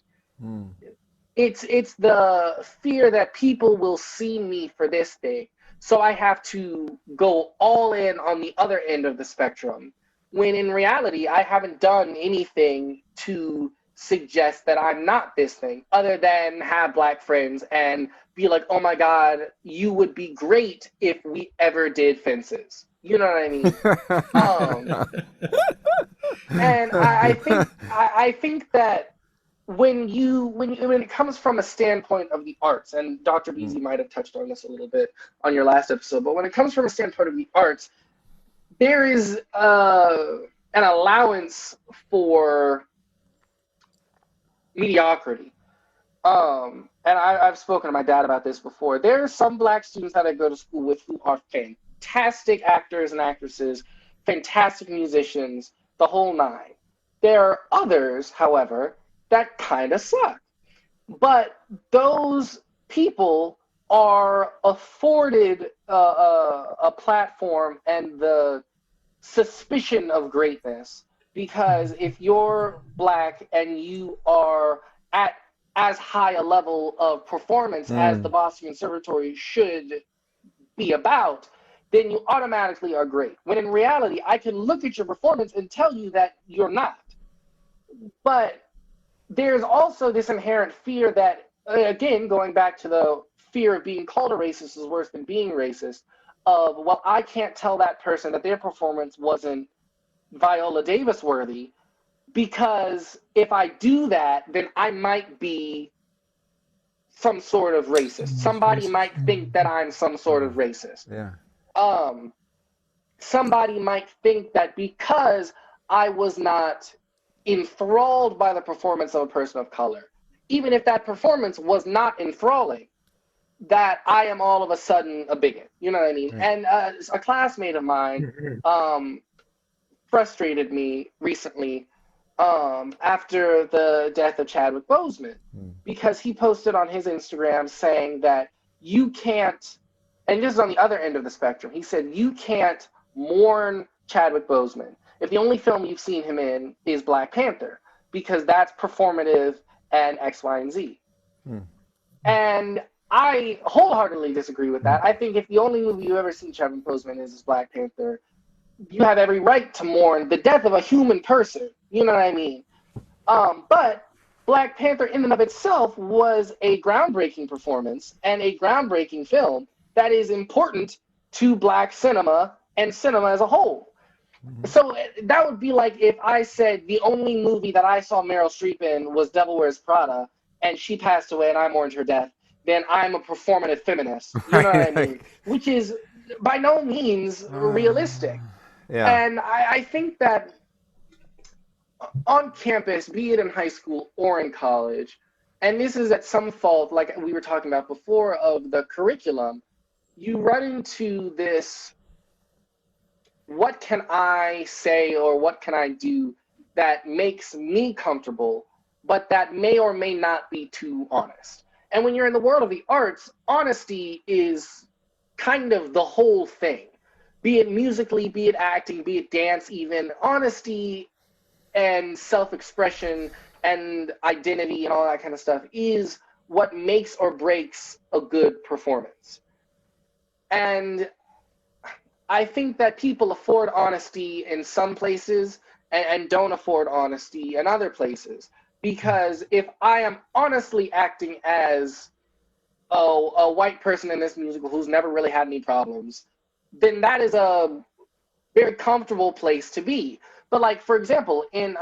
It's the fear that people will see me for this thing, so I have to go all in on the other end of the spectrum, when in reality I haven't done anything to suggest that I'm not this thing, other than have black friends and be like, oh my God, you would be great if we ever did fences. You know what I mean? And I think that when it comes from a standpoint of the arts, and Dr. Beasy might have touched on this a little bit on your last episode, but when it comes from a standpoint of the arts, there is an allowance for mediocrity. And I've spoken to my dad about this before. There are some black students that I go to school with who are fantastic actors and actresses, fantastic musicians, the whole nine. There are others, however, that kind of suck. But those people are afforded a platform and the suspicion of greatness, because if you're black and you are at as high a level of performance as the Boston Conservatory should be about, then you automatically are great. When in reality, I can look at your performance and tell you that you're not. But there's also this inherent fear that, again, going back to the fear of being called a racist is worse than being racist, of, well, I can't tell that person that their performance wasn't Viola Davis worthy, because if I do that, then I might be some sort of racist. Somebody might think that I'm some sort of racist. Somebody might think that because I was not enthralled by the performance of a person of color, even if that performance was not enthralling, that I am all of a sudden a bigot. You know what I mean? And a classmate of mine frustrated me recently after the death of Chadwick Boseman, because he posted on his Instagram saying that you can't, and this is on the other end of the spectrum, he said you can't mourn Chadwick Boseman if the only film you've seen him in is Black Panther, because that's performative and X, Y, and Z. And I wholeheartedly disagree with that. I think if the only movie you've ever seen Chadwick Boseman is Black Panther, you have every right to mourn the death of a human person. You know what I mean? But Black Panther in and of itself was a groundbreaking performance and a groundbreaking film that is important to black cinema and cinema as a whole. So that would be like if I said the only movie that I saw Meryl Streep in was Devil Wears Prada, and she passed away and I mourned her death, then I'm a performative feminist. You know what I Right, mean? Which is by no means realistic. yeah. And I think that on campus, be it in high school or in college, and this is at some fault, like we were talking about before, of the curriculum, you run into this what can I say or what can I do that makes me comfortable, but that may or may not be too honest. And when you're in the world of the arts, honesty is kind of the whole thing. Be it musically, be it acting, be it dance, even honesty and self-expression and identity and all that kind of stuff is what makes or breaks a good performance. And I think that people afford honesty in some places and don't afford honesty in other places. Because if I am honestly acting as a white person in this musical who's never really had any problems, then that is a very comfortable place to be. But like for example, in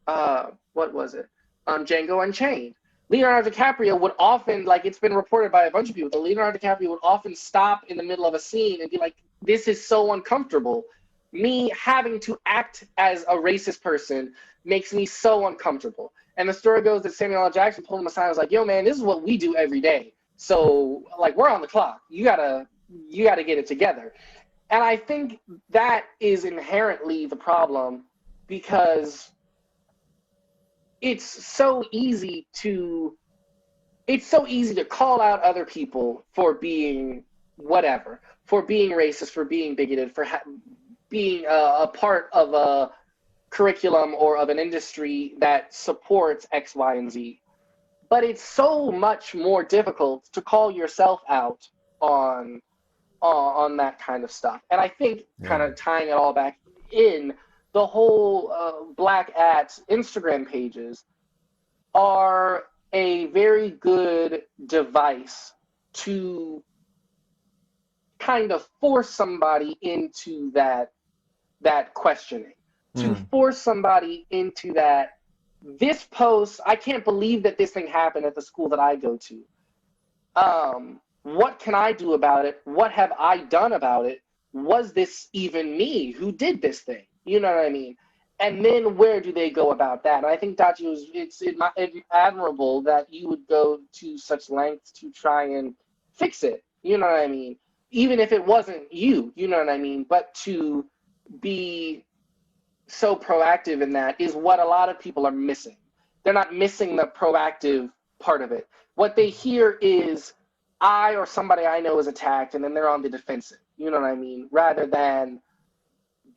what was it? Django Unchained. Leonardo DiCaprio would often, like it's been reported by a bunch of people, that Leonardo DiCaprio would often stop in the middle of a scene and be like, this is so uncomfortable. Me having to act as a racist person makes me so uncomfortable. And the story goes that Samuel L. Jackson pulled him aside and was like, yo man, this is what we do every day. So like we're on the clock. You gotta get it together. And I think that is inherently the problem because it's so easy to call out other people for being whatever, for being racist, for being bigoted, for being a part of a curriculum or of an industry that supports X, Y, and Z. But it's so much more difficult to call yourself out on that kind of stuff. And I think kind of tying it all back in, the whole Black at Instagram pages are a very good device to kind of force somebody into that questioning, to force somebody into that, this post, I can't believe that this thing happened at the school that I go to. What can I do about it? What have I done about it? Was this even me who did this thing? You know what I mean? And then where do they go about that? And I think Dachi it's admirable that you would go to such lengths to try and fix it. You know what I mean? Even if it wasn't you, you know what I mean? But to be so proactive in that is what a lot of people are missing. They're not missing the proactive part of it. What they hear is I or somebody I know is attacked and then they're on the defensive. You know what I mean? Rather than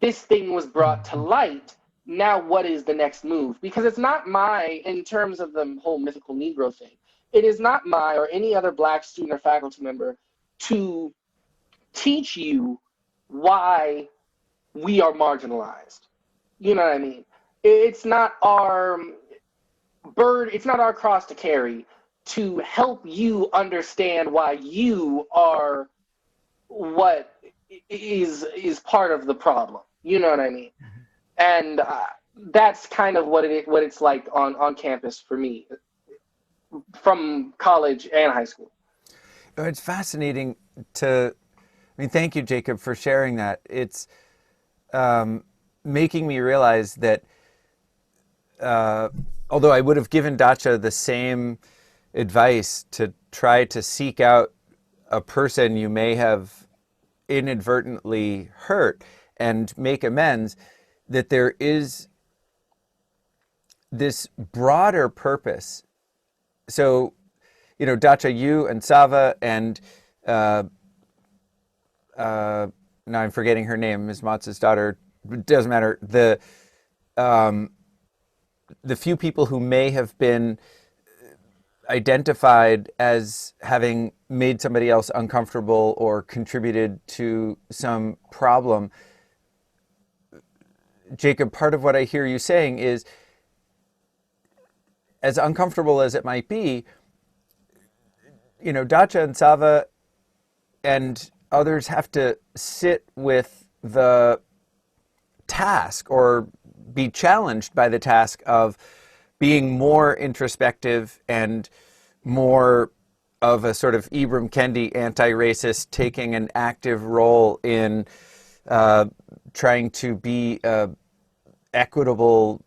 this thing was brought to light. Now what is the next move? Because it's not in terms of the whole mythical Negro thing, it is not my or any other Black student or faculty member to teach you why we are marginalized. You know what I mean? It's not our it's not our cross to carry to help you understand why you are what is part of the problem. You know what I mean? And that's kind of what it's like on campus for me, from college and high school. It's fascinating thank you, Jacob, for sharing that. It's making me realize that although I would have given Dacha the same advice to try to seek out a person you may have inadvertently hurt and make amends, that there is this broader purpose. So, Dacha, you and Sava and now I'm forgetting her name, Ms. Matz's daughter, it doesn't matter. The few people who may have been identified as having made somebody else uncomfortable or contributed to some problem. Jacob, part of what I hear you saying is as uncomfortable as it might be, Dacha and Sava and others have to sit with the task or be challenged by the task of being more introspective and more of a sort of Ibram Kendi anti-racist, taking an active role in trying to be a equitable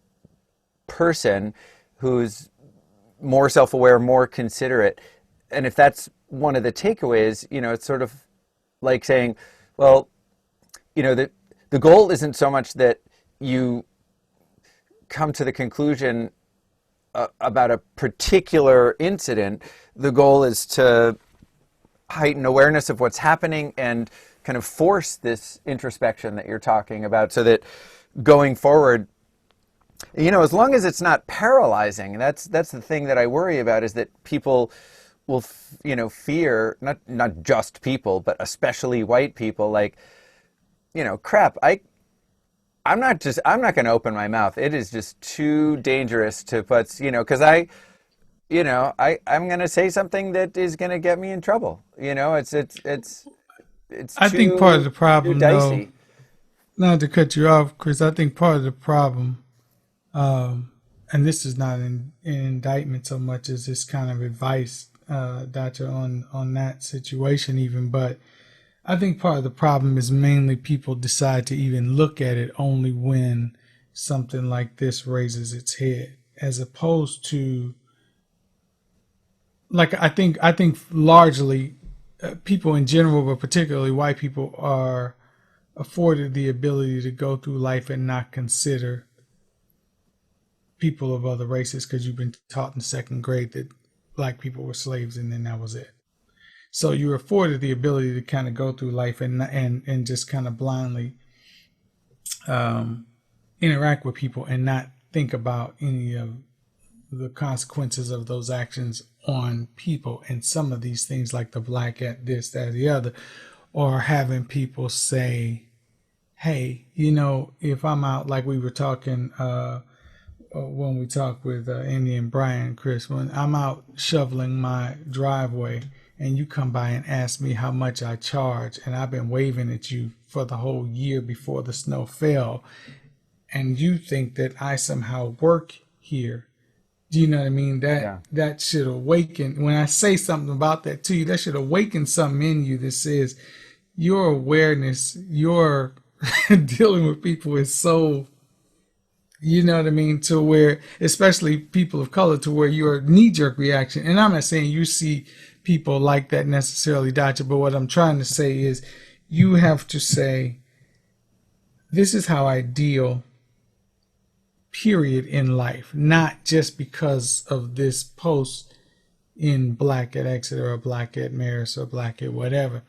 person who's more self-aware, more considerate. And if that's one of the takeaways, it's sort of like saying, well, the goal isn't so much that you come to the conclusion about a particular incident. The goal is to heighten awareness of what's happening and kind of force this introspection that you're talking about, so that going forward, as long as it's not paralyzing, that's the thing that I worry about, is that people will, fear, not just people, but especially white people, like, crap, I'm not going to open my mouth. It is just too dangerous to put, because I'm going to say something that is going to get me in trouble. It's I think part of the too problem, though, dicey. not to cut you off, Chris, I think part of the problem, and this is not an indictment so much as this kind of advice, Doctor, on that situation even, but I think part of the problem is mainly people decide to even look at it only when something like this raises its head, as opposed to, like, I think largely people in general, but particularly white people, are afforded the ability to go through life and not consider people of other races, because you've been taught in second grade that black people were slaves, and then that was it. So you're afforded the ability to kind of go through life and just kind of blindly interact with people and not think about any of the consequences of those actions on people. And some of these things, like the black at this, that, the other, or having people say, hey, if I'm out, like we were talking when we talked with Andy and Brian, Chris, when I'm out shoveling my driveway and you come by and ask me how much I charge, and I've been waving at you for the whole year before the snow fell, and you think that I somehow work here. Do you know what I mean? That should awaken, when I say something about that to you, that should awaken something in you that says your awareness, your dealing with people is so, you know what I mean, to where, especially people of color, to where your knee-jerk reaction, and I'm not saying you see people like that necessarily, Doctor, but what I'm trying to say is you have to say, this is how I deal, period, in life, not just because of this post in Black at Exeter or Black at Marist or Black at whatever.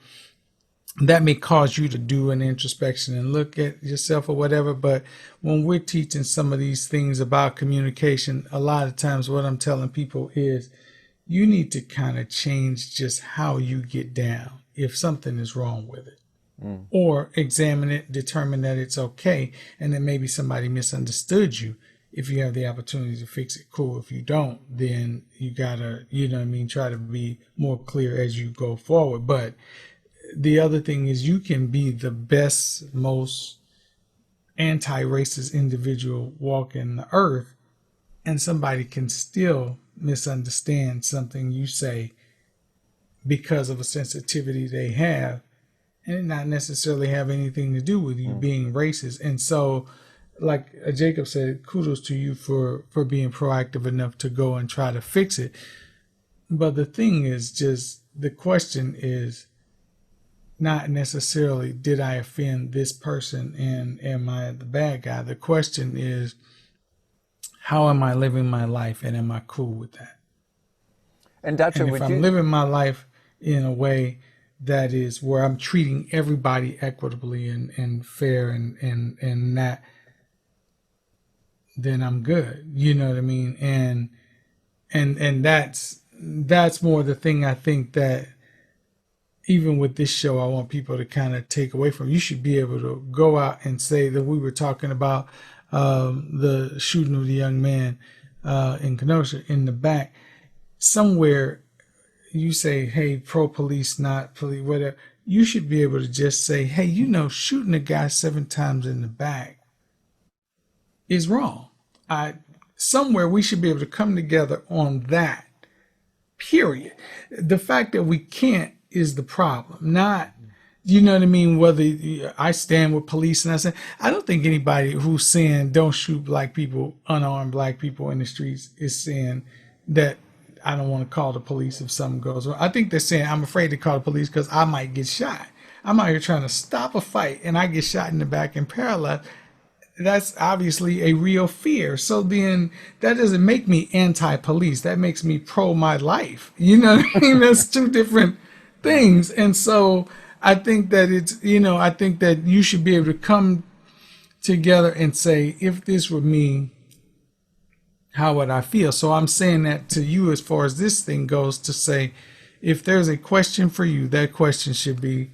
That may cause you to do an introspection and look at yourself or whatever. But when we're teaching some of these things about communication, a lot of times what I'm telling people is you need to kind of change just how you get down if something is wrong with it. Or examine it, determine that it's okay, and then maybe somebody misunderstood you. If you have the opportunity to fix it, cool. If you don't, then you gotta, try to be more clear as you go forward. But the other thing is, you can be the best, most anti-racist individual walking the earth, and somebody can still misunderstand something you say because of a sensitivity they have, and it not necessarily have anything to do with you being racist. And so, like Jacob said, kudos to you for being proactive enough to go and try to fix it. But the thing is, just the question is not necessarily, did I offend this person and am I the bad guy? The question is, how am I living my life, and am I cool with that? And Dacha, And if I'm living my life in a way that is where I'm treating everybody equitably and fair and that, then I'm good. You know what I mean? And that's more the thing I think that even with this show, I want people to kind of take away from. You should be able to go out and say that we were talking about the shooting of the young man in Kenosha, in the back, somewhere you say, hey, pro police, not police, whatever, you should be able to just say, hey, shooting a guy 7 times in the back is wrong. Somewhere we should be able to come together on that, period. The fact that we can't is the problem, not, you know what I mean? Whether I stand with police and I don't think anybody who's saying don't shoot black people, unarmed black people in the streets, is saying that I don't want to call the police if something goes wrong. I think they're saying I'm afraid to call the police because I might get shot. I'm out here trying to stop a fight and I get shot in the back and paralyzed. That's obviously a real fear. So then that doesn't make me anti-police. That makes me pro my life. You know what I mean? That's two different things. And so I think that I think that you should be able to come together and say, if this were me, how would I feel? So I'm saying that to you as far as this thing goes, to say, if there's a question for you, that question should be,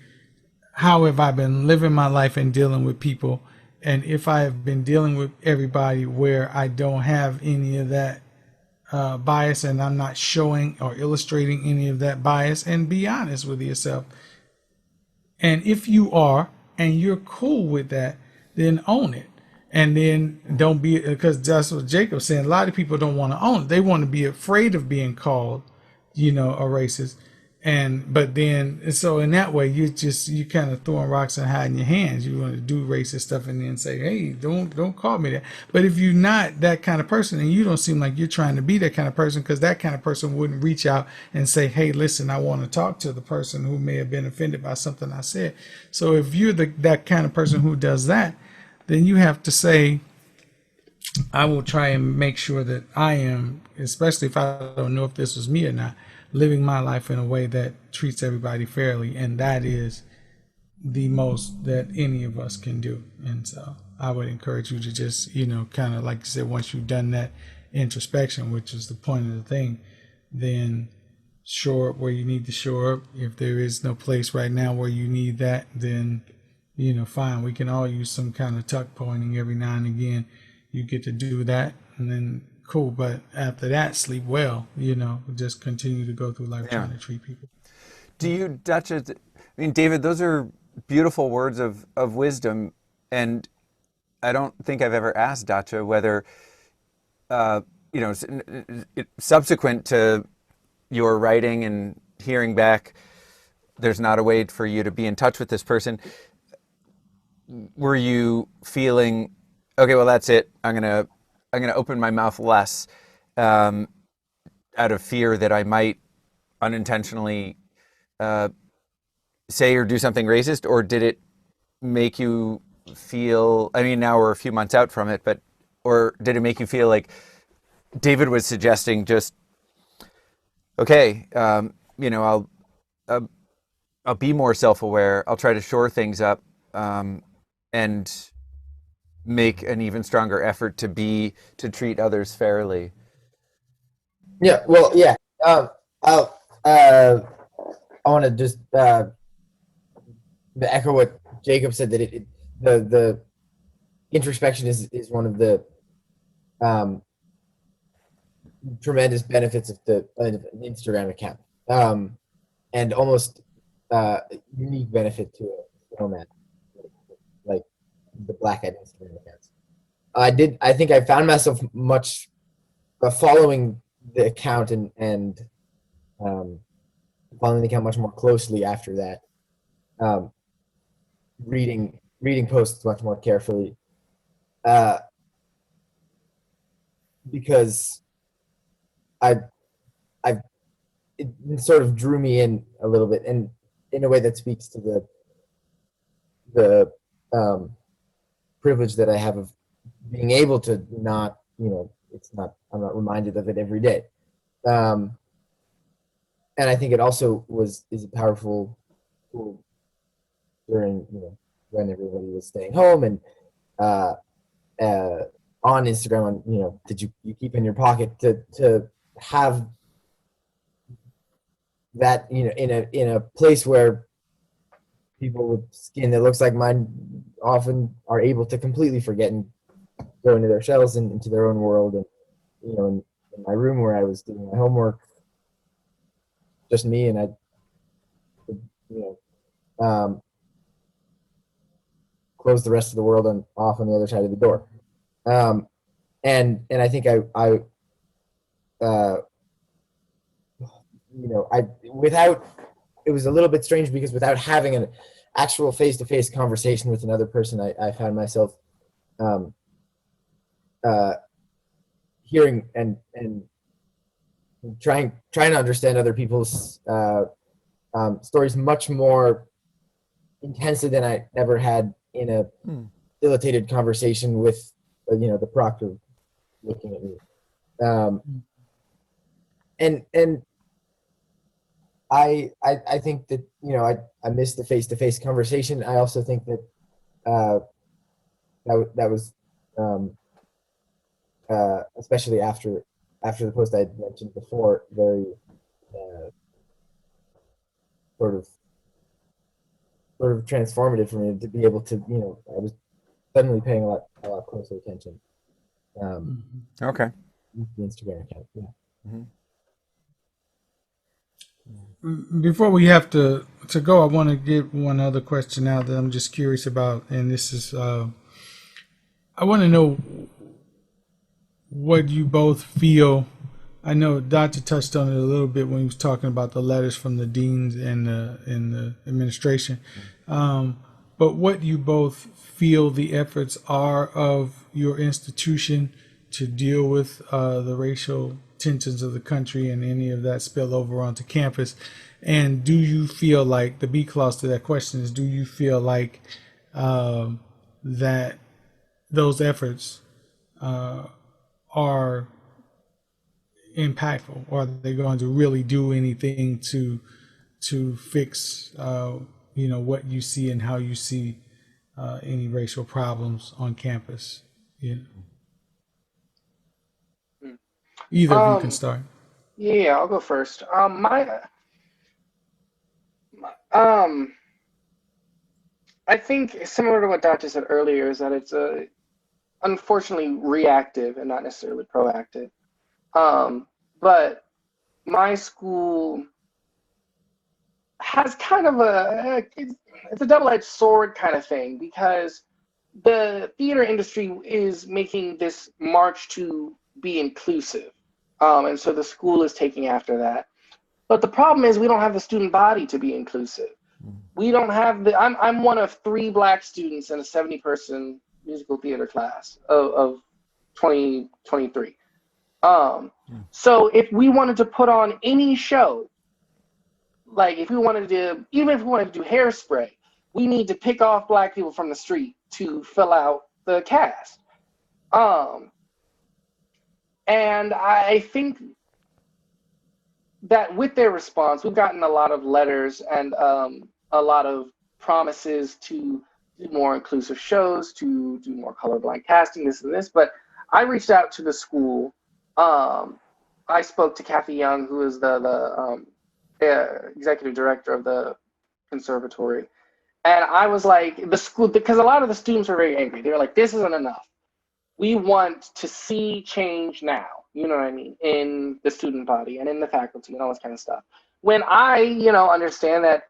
how have I been living my life and dealing with people? And if I have been dealing with everybody where I don't have any of that bias, and I'm not showing or illustrating any of that bias, and be honest with yourself. And if you are, and you're cool with that, then own it. And then don't be, because that's what Jacob's saying. A lot of people don't want to own it. They want to be afraid of being called, a racist. But then, so in that way, you kind of throwing rocks and hiding your hands. You want to do racist stuff and then say, hey, don't call me that. But if you're not that kind of person, and you don't seem like you're trying to be that kind of person, because that kind of person wouldn't reach out and say, hey, listen, I want to talk to the person who may have been offended by something I said. So if you're that kind of person who does that, then you have to say, I will try and make sure that I am, especially if I don't know if this was me or not, living my life in a way that treats everybody fairly. And that is the most that any of us can do. And so I would encourage you to just, kind of like you said, once you've done that introspection, which is the point of the thing, then shore up where you need to shore up. If there is no place right now where you need that, then fine, we can all use some kind of tuck pointing every now and again. You get to do that, and then cool. But after that, sleep well. Just continue to go through life trying to treat people. Do you, Duchess? I mean, David, those are beautiful words of wisdom, and I don't think I've ever asked Dacha whether, subsequent to your writing and hearing back, there's not a way for you to be in touch with this person. Were you feeling, okay, well, that's it. I'm gonna open my mouth less, out of fear that I might unintentionally say or do something racist? Or did it make you feel, I mean, now we're a few months out from it, or did it make you feel like David was suggesting just, okay, I'll be more self-aware. I'll try to shore things up, and make an even stronger effort to treat others fairly. Yeah, well, yeah. I want to just echo what Jacob said, that the introspection is one of the tremendous benefits of an Instagram account, and almost unique benefit to a format like the Black Hat Instagram accounts. I think I found myself much following the account and following the account much more closely after that. Reading posts much more carefully, because it sort of drew me in a little bit, and in a way that speaks to the privilege that I have of being able to not, I'm not reminded of it every day. And I think it also is a powerful tool during, when everybody was staying home, and on Instagram, that you keep in your pocket, to have that, in a place where people with skin that looks like mine often are able to completely forget and go into their shells and into their own world, and in my room where I was doing my homework, just me, and I, you close the rest of the world and off on the other side of the door. Um, and I think I uh, without, it was a little bit strange because without having an actual face-to-face conversation with another person, I found myself um, uh, hearing and trying to understand other people's stories much more intensely than I ever had in a facilitated conversation with the proctor looking at me. And I think that I missed the face-to-face conversation. I also think that that was especially after the post I had mentioned before, very sort of transformative for me to be able to I was suddenly paying a lot closer attention. Okay. The Instagram account. Yeah. Before we have to go, I want to get one other question out that I'm just curious about, and this is I want to know what you both feel. I know Dr. touched on it a little bit when he was talking about the letters from the deans and the administration, but what you both feel the efforts are of your institution to deal with the racial tensions of the country and any of that spill over onto campus. And do you feel like, the B clause to that question is, do you feel like that those efforts are impactful, or are they going to really do anything to fix what you see and how you see any racial problems on campus? Either of you can start. Yeah, I'll go first. Um, I think similar to what Dr. said earlier is that it's unfortunately reactive and not necessarily proactive. But my school has kind of it's a double-edged sword kind of thing, because the theater industry is making this march to be inclusive. And so the school is taking after that. But the problem is we don't have the student body to be inclusive. We don't have I'm one of 3 Black students in a 70-person musical theater class of 2023. So if we wanted to put on any show, like if we wanted to, even if we wanted to do Hairspray, we need to pick off Black people from the street to fill out the cast. And I think that with their response, we've gotten a lot of letters and a lot of promises to do more inclusive shows, to do more colorblind casting, this and this. But I reached out to the school. I spoke to Kathy Young, who is the executive director of the conservatory. And I was like, the school, because a lot of the students were very angry. They were like, this isn't enough. We want to see change now, you know what I mean, in the student body and in the faculty and all this kind of stuff. When I, understand that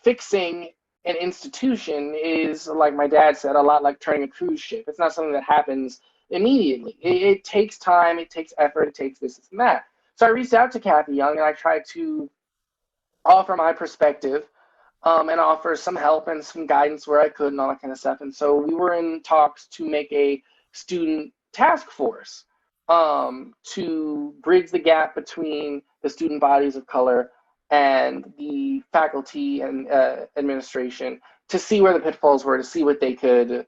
fixing an institution is, like my dad said, a lot like turning a cruise ship. It's not something that happens immediately. It takes time, it takes effort, it takes this and that. So I reached out to Kathy Young and I tried to offer my perspective and offer some help and some guidance where I could and all that kind of stuff. And so we were in talks to make a student task force to bridge the gap between the student bodies of color and the faculty and administration, to see where the pitfalls were, to see what they could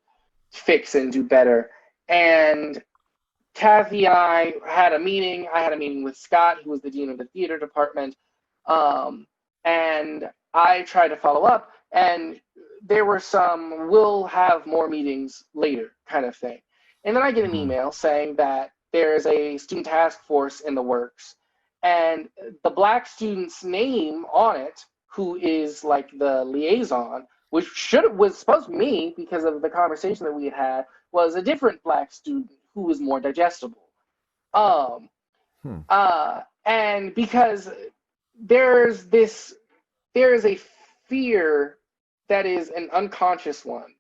fix and do better. And Kathy and I had a meeting. I had a meeting with Scott, who was the dean of the theater department, and I tried to follow up, and there were some "we'll have more meetings later" kind of thing. And then I get an email saying that there's a student task force in the works, and the Black student's name on it, who is like the liaison, which was supposed to be me because of the conversation that we had, was a different Black student who was more digestible. Um, Hmm. and because there's this, there is a fear that is an unconscious one.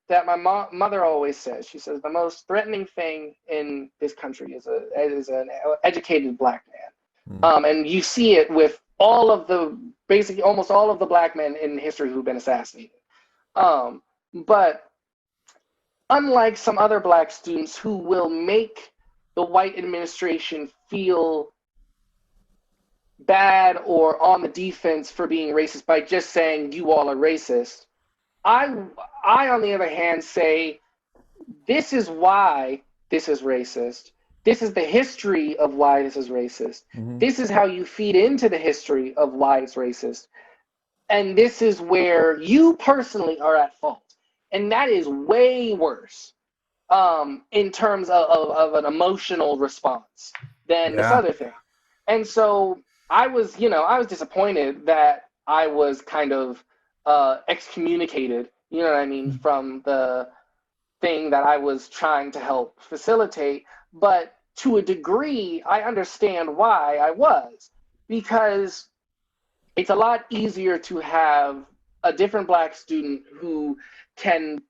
That my mother always says. She says the most threatening thing in this country is an educated black man. Hmm. And you see it with all of the, basically almost all of the black men in history who've been assassinated. But unlike some other black students who will make the white administration feel bad or on the defense for being racist by just saying you all are racist, I on the other hand say this is why this is racist. This is the history of why this is racist. Mm-hmm. This is how you feed into the history of why it's racist. And this is where you personally are at fault. And that is way worse in terms of an emotional response than this Yeah. other thing. And so I was disappointed that I was kind of excommunicated, you know what I mean, from the thing that I was trying to help facilitate. But to a degree, I understand why I was, because it's a lot easier to have a different black student who can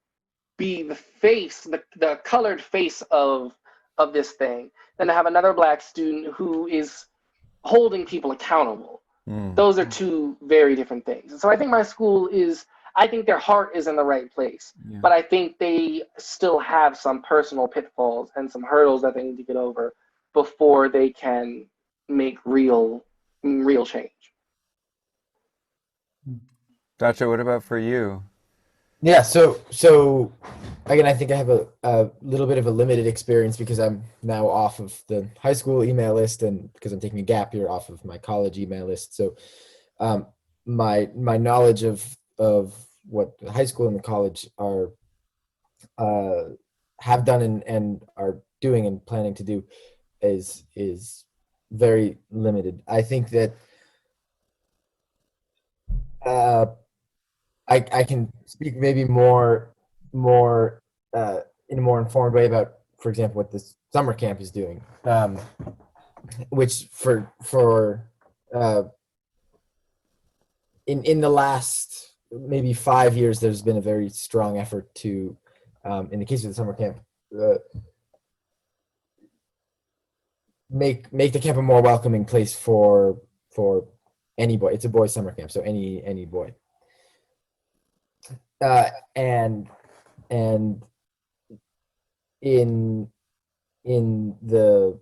be the face, the colored face of this thing, than to have another black student who is holding people accountable. Mm. Those are two very different things. And so I think my school is, I think their heart is in the right place, Yeah. but I think they still have some personal pitfalls and some hurdles that they need to get over before they can make real change. Dacha, what about for you? Yeah, so again, I think I have a little bit of a limited experience because I'm now off of the high school email list, and because I'm taking a gap year off of my college email list. So my knowledge of what the high school and the college are have done and are doing and planning to do is very limited. I think that I can speak maybe more in a more informed way about, for example, what this summer camp is doing, which for in the last maybe 5 years, there's been a very strong effort to, in the case of the summer camp, make the camp a more welcoming place for any boy. It's a boys' summer camp, so any boy. And in the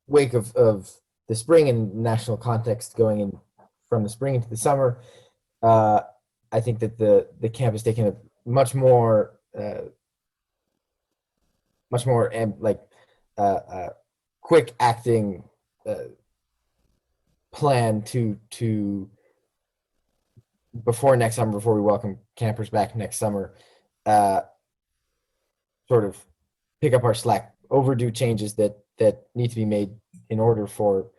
wake of the spring and national context going in from the spring into the summer, I think that the camp has taken a much more quick acting plan to before next summer, before we welcome campers back next summer, sort of pick up our slack, overdue changes that need to be made in order for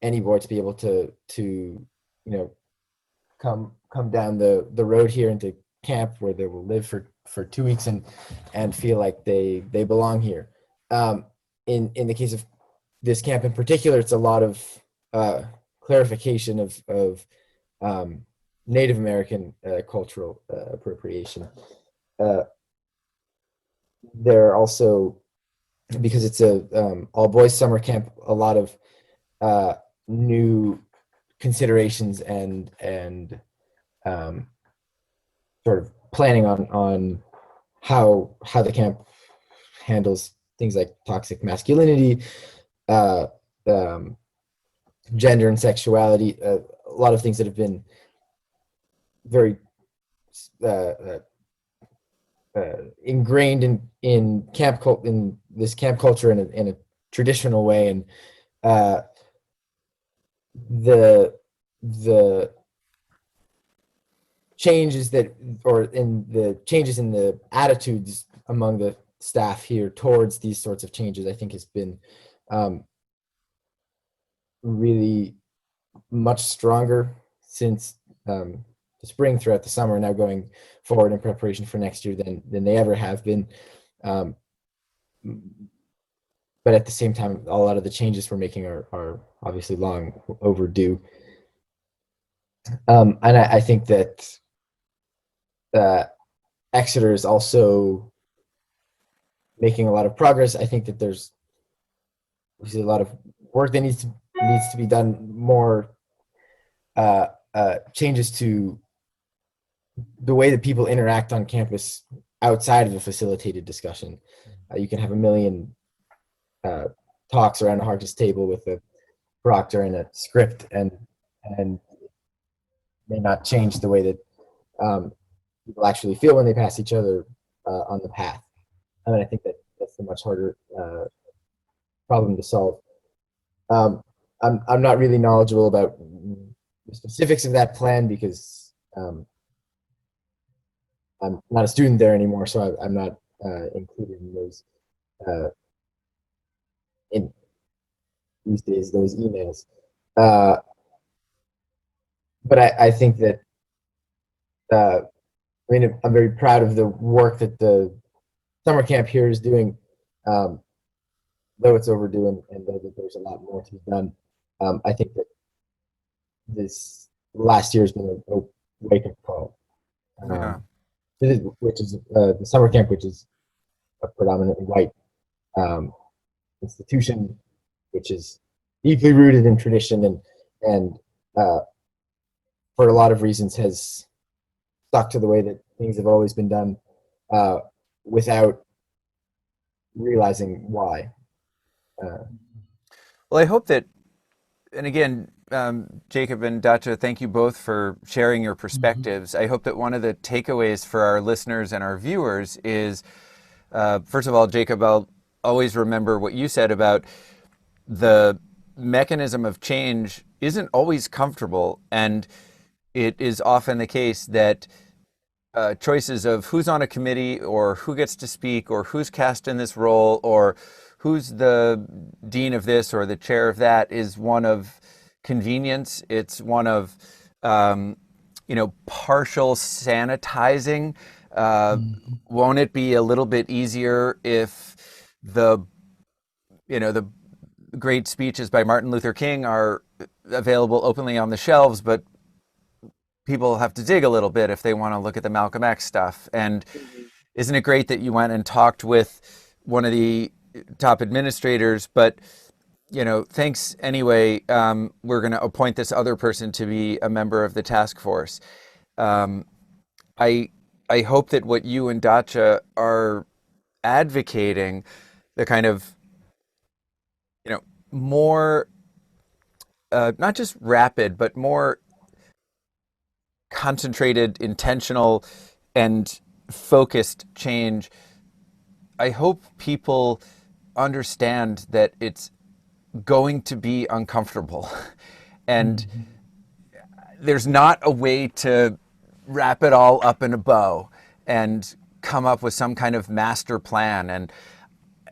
any boy to be able to come down the road here into camp where they will live for 2 weeks and feel like they belong here. In the case of this camp in particular, it's a lot of clarification of Native American cultural appropriation. There are also, because it's a all boys summer camp, a lot of new considerations and sort of planning on how the camp handles things like toxic masculinity, gender and sexuality, a lot of things that have been very ingrained in in this camp culture in a traditional way, and the changes that, or in the changes in the attitudes among the staff here towards these sorts of changes, I think has been really much stronger since the spring, throughout the summer, now going forward in preparation for next year than they ever have been. but at the same time, a lot of the changes we're making are obviously long overdue. And I think that Exeter is also making a lot of progress. I think that there's a lot of work that needs to be done. More changes to the way that people interact on campus outside of a facilitated discussion. You can have a million talks around a Harkness table with a proctor and a script, and may not change the way that people actually feel when they pass each other on the path. I mean, I think that that's a much harder problem to solve. I'm not really knowledgeable about the specifics of that plan because I'm not a student there anymore, so I'm not included in those in these days, those emails. But I think that I mean, I'm very proud of the work that the summer camp here is doing, though it's overdue and though that there's a lot more to be done. I think that this last year has been a wake-up call. Yeah. Which is the summer camp, which is a predominantly white institution, which is deeply rooted in tradition and for a lot of reasons has stuck to the way that things have always been done without realizing why. Well, I hope that, and again, Jacob and Dacha, thank you both for sharing your perspectives. I hope that one of the takeaways for our listeners and our viewers is, first of all, Jacob, I'll always remember what you said about the mechanism of change isn't always comfortable, and it is often the case that choices of who's on a committee or who gets to speak or who's cast in this role or who's the dean of this or the chair of that is one of convenience. It's one of partial sanitizing. Won't it be a little bit easier if the great speeches by Martin Luther King are available openly on the shelves, but people have to dig a little bit if they want to look at the Malcolm X stuff? And isn't it great that you went and talked with one of the top administrators, but thanks anyway. We're going to appoint this other person to be a member of the task force. I hope that what you and Dacha are advocating, the kind of more not just rapid, but more concentrated, intentional, and focused change. I hope people understand that it's going to be uncomfortable. And there's not a way to wrap it all up in a bow and come up with some kind of master plan. And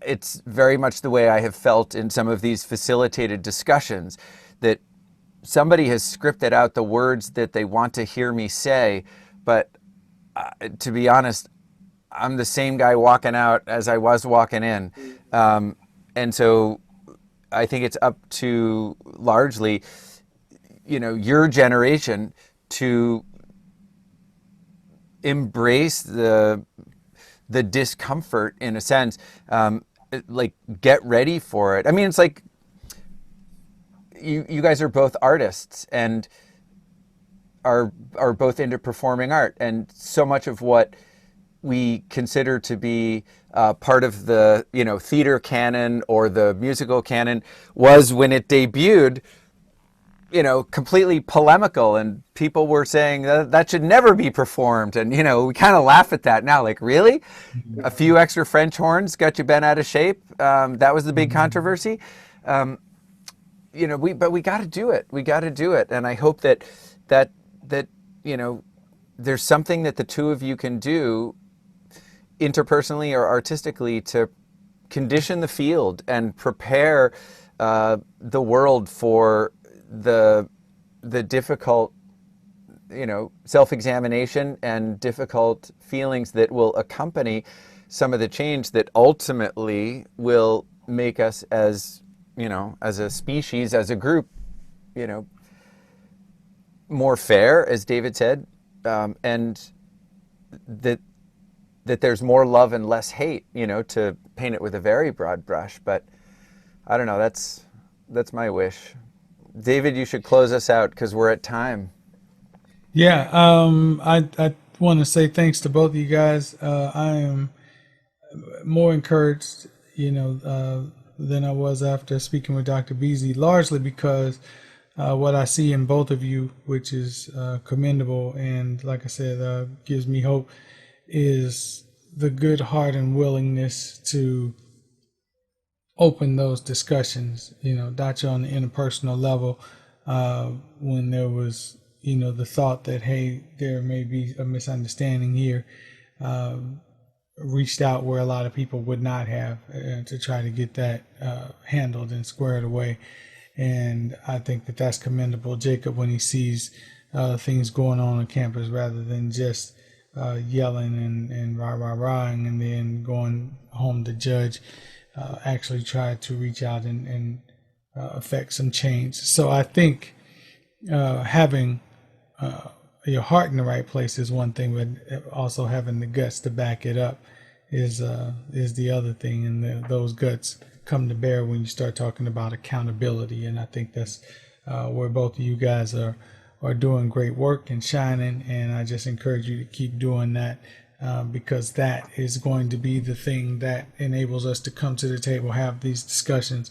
it's very much the way I have felt in some of these facilitated discussions, that somebody has scripted out the words that they want to hear me say, but to be honest, I'm the same guy walking out as I was walking in. And so I think it's up to largely, your generation to embrace the discomfort in a sense, like get ready for it. I mean, it's like you guys are both artists and are both into performing art, and so much of what we consider to be part of the theater canon or the musical canon was, when it debuted, completely polemical, and people were saying that should never be performed, and we kind of laugh at that now, like, really, a few extra French horns got you bent out of shape? That was the big controversy. But we got to do it. We got to do it, and I hope that there's something that the two of you can do interpersonally or artistically to condition the field and prepare the world for the difficult, self-examination and difficult feelings that will accompany some of the change that ultimately will make us as, as a species, as a group, more fair, as David said, and that there's more love and less hate, to paint it with a very broad brush. But I don't know, that's my wish. David, you should close us out because we're at time. Yeah, I want to say thanks to both of you guys. I am more encouraged, than I was after speaking with Dr. Beasy, largely because what I see in both of you, which is commendable, and like I said, gives me hope, is the good heart and willingness to open those discussions. Dacha on the interpersonal level, when there was, the thought that, hey, there may be a misunderstanding here, reached out where a lot of people would not have, to try to get that handled and squared away. And I think that that's commendable. Jacob, when he sees things going on campus, rather than just yelling and rah-rah-rahing and then going home to judge, actually try to reach out and affect some change. So I think having your heart in the right place is one thing, but also having the guts to back it up is the other thing. And those guts come to bear when you start talking about accountability. And I think that's where both of you guys are doing great work and shining. And I just encourage you to keep doing that, because that is going to be the thing that enables us to come to the table, have these discussions,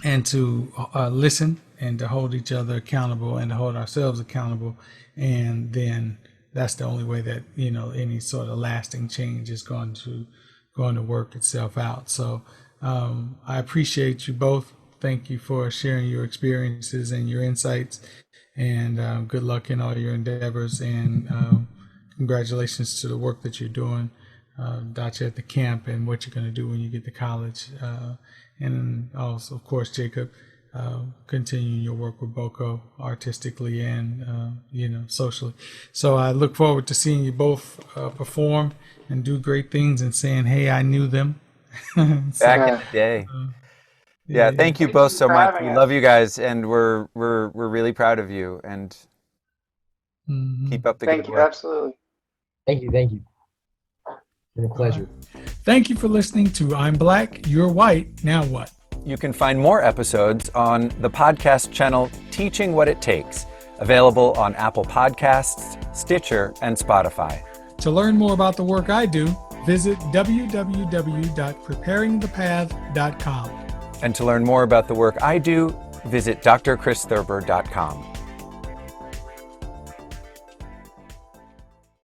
and to listen and to hold each other accountable and to hold ourselves accountable. And then that's the only way that, any sort of lasting change is going to work itself out. So I appreciate you both. Thank you for sharing your experiences and your insights, and good luck in all your endeavors, and congratulations to the work that you're doing, Dacha, at the camp, and what you're going to do when you get to college. And also, of course, Jacob, continuing your work with Boko artistically and, socially. So I look forward to seeing you both perform and do great things and saying, hey, I knew them. Back in the day. Yeah, thank you both so much. We love you guys, and we're really proud of you, and keep up the good work. Thank you, absolutely. Thank you. It's been a pleasure. Thank you for listening to I'm Black, You're White, Now What? You can find more episodes on the podcast channel Teaching What It Takes, available on Apple Podcasts, Stitcher, and Spotify. To learn more about the work I do, visit www.preparingthepath.com. And to learn more about the work I do, visit drchristhurber.com.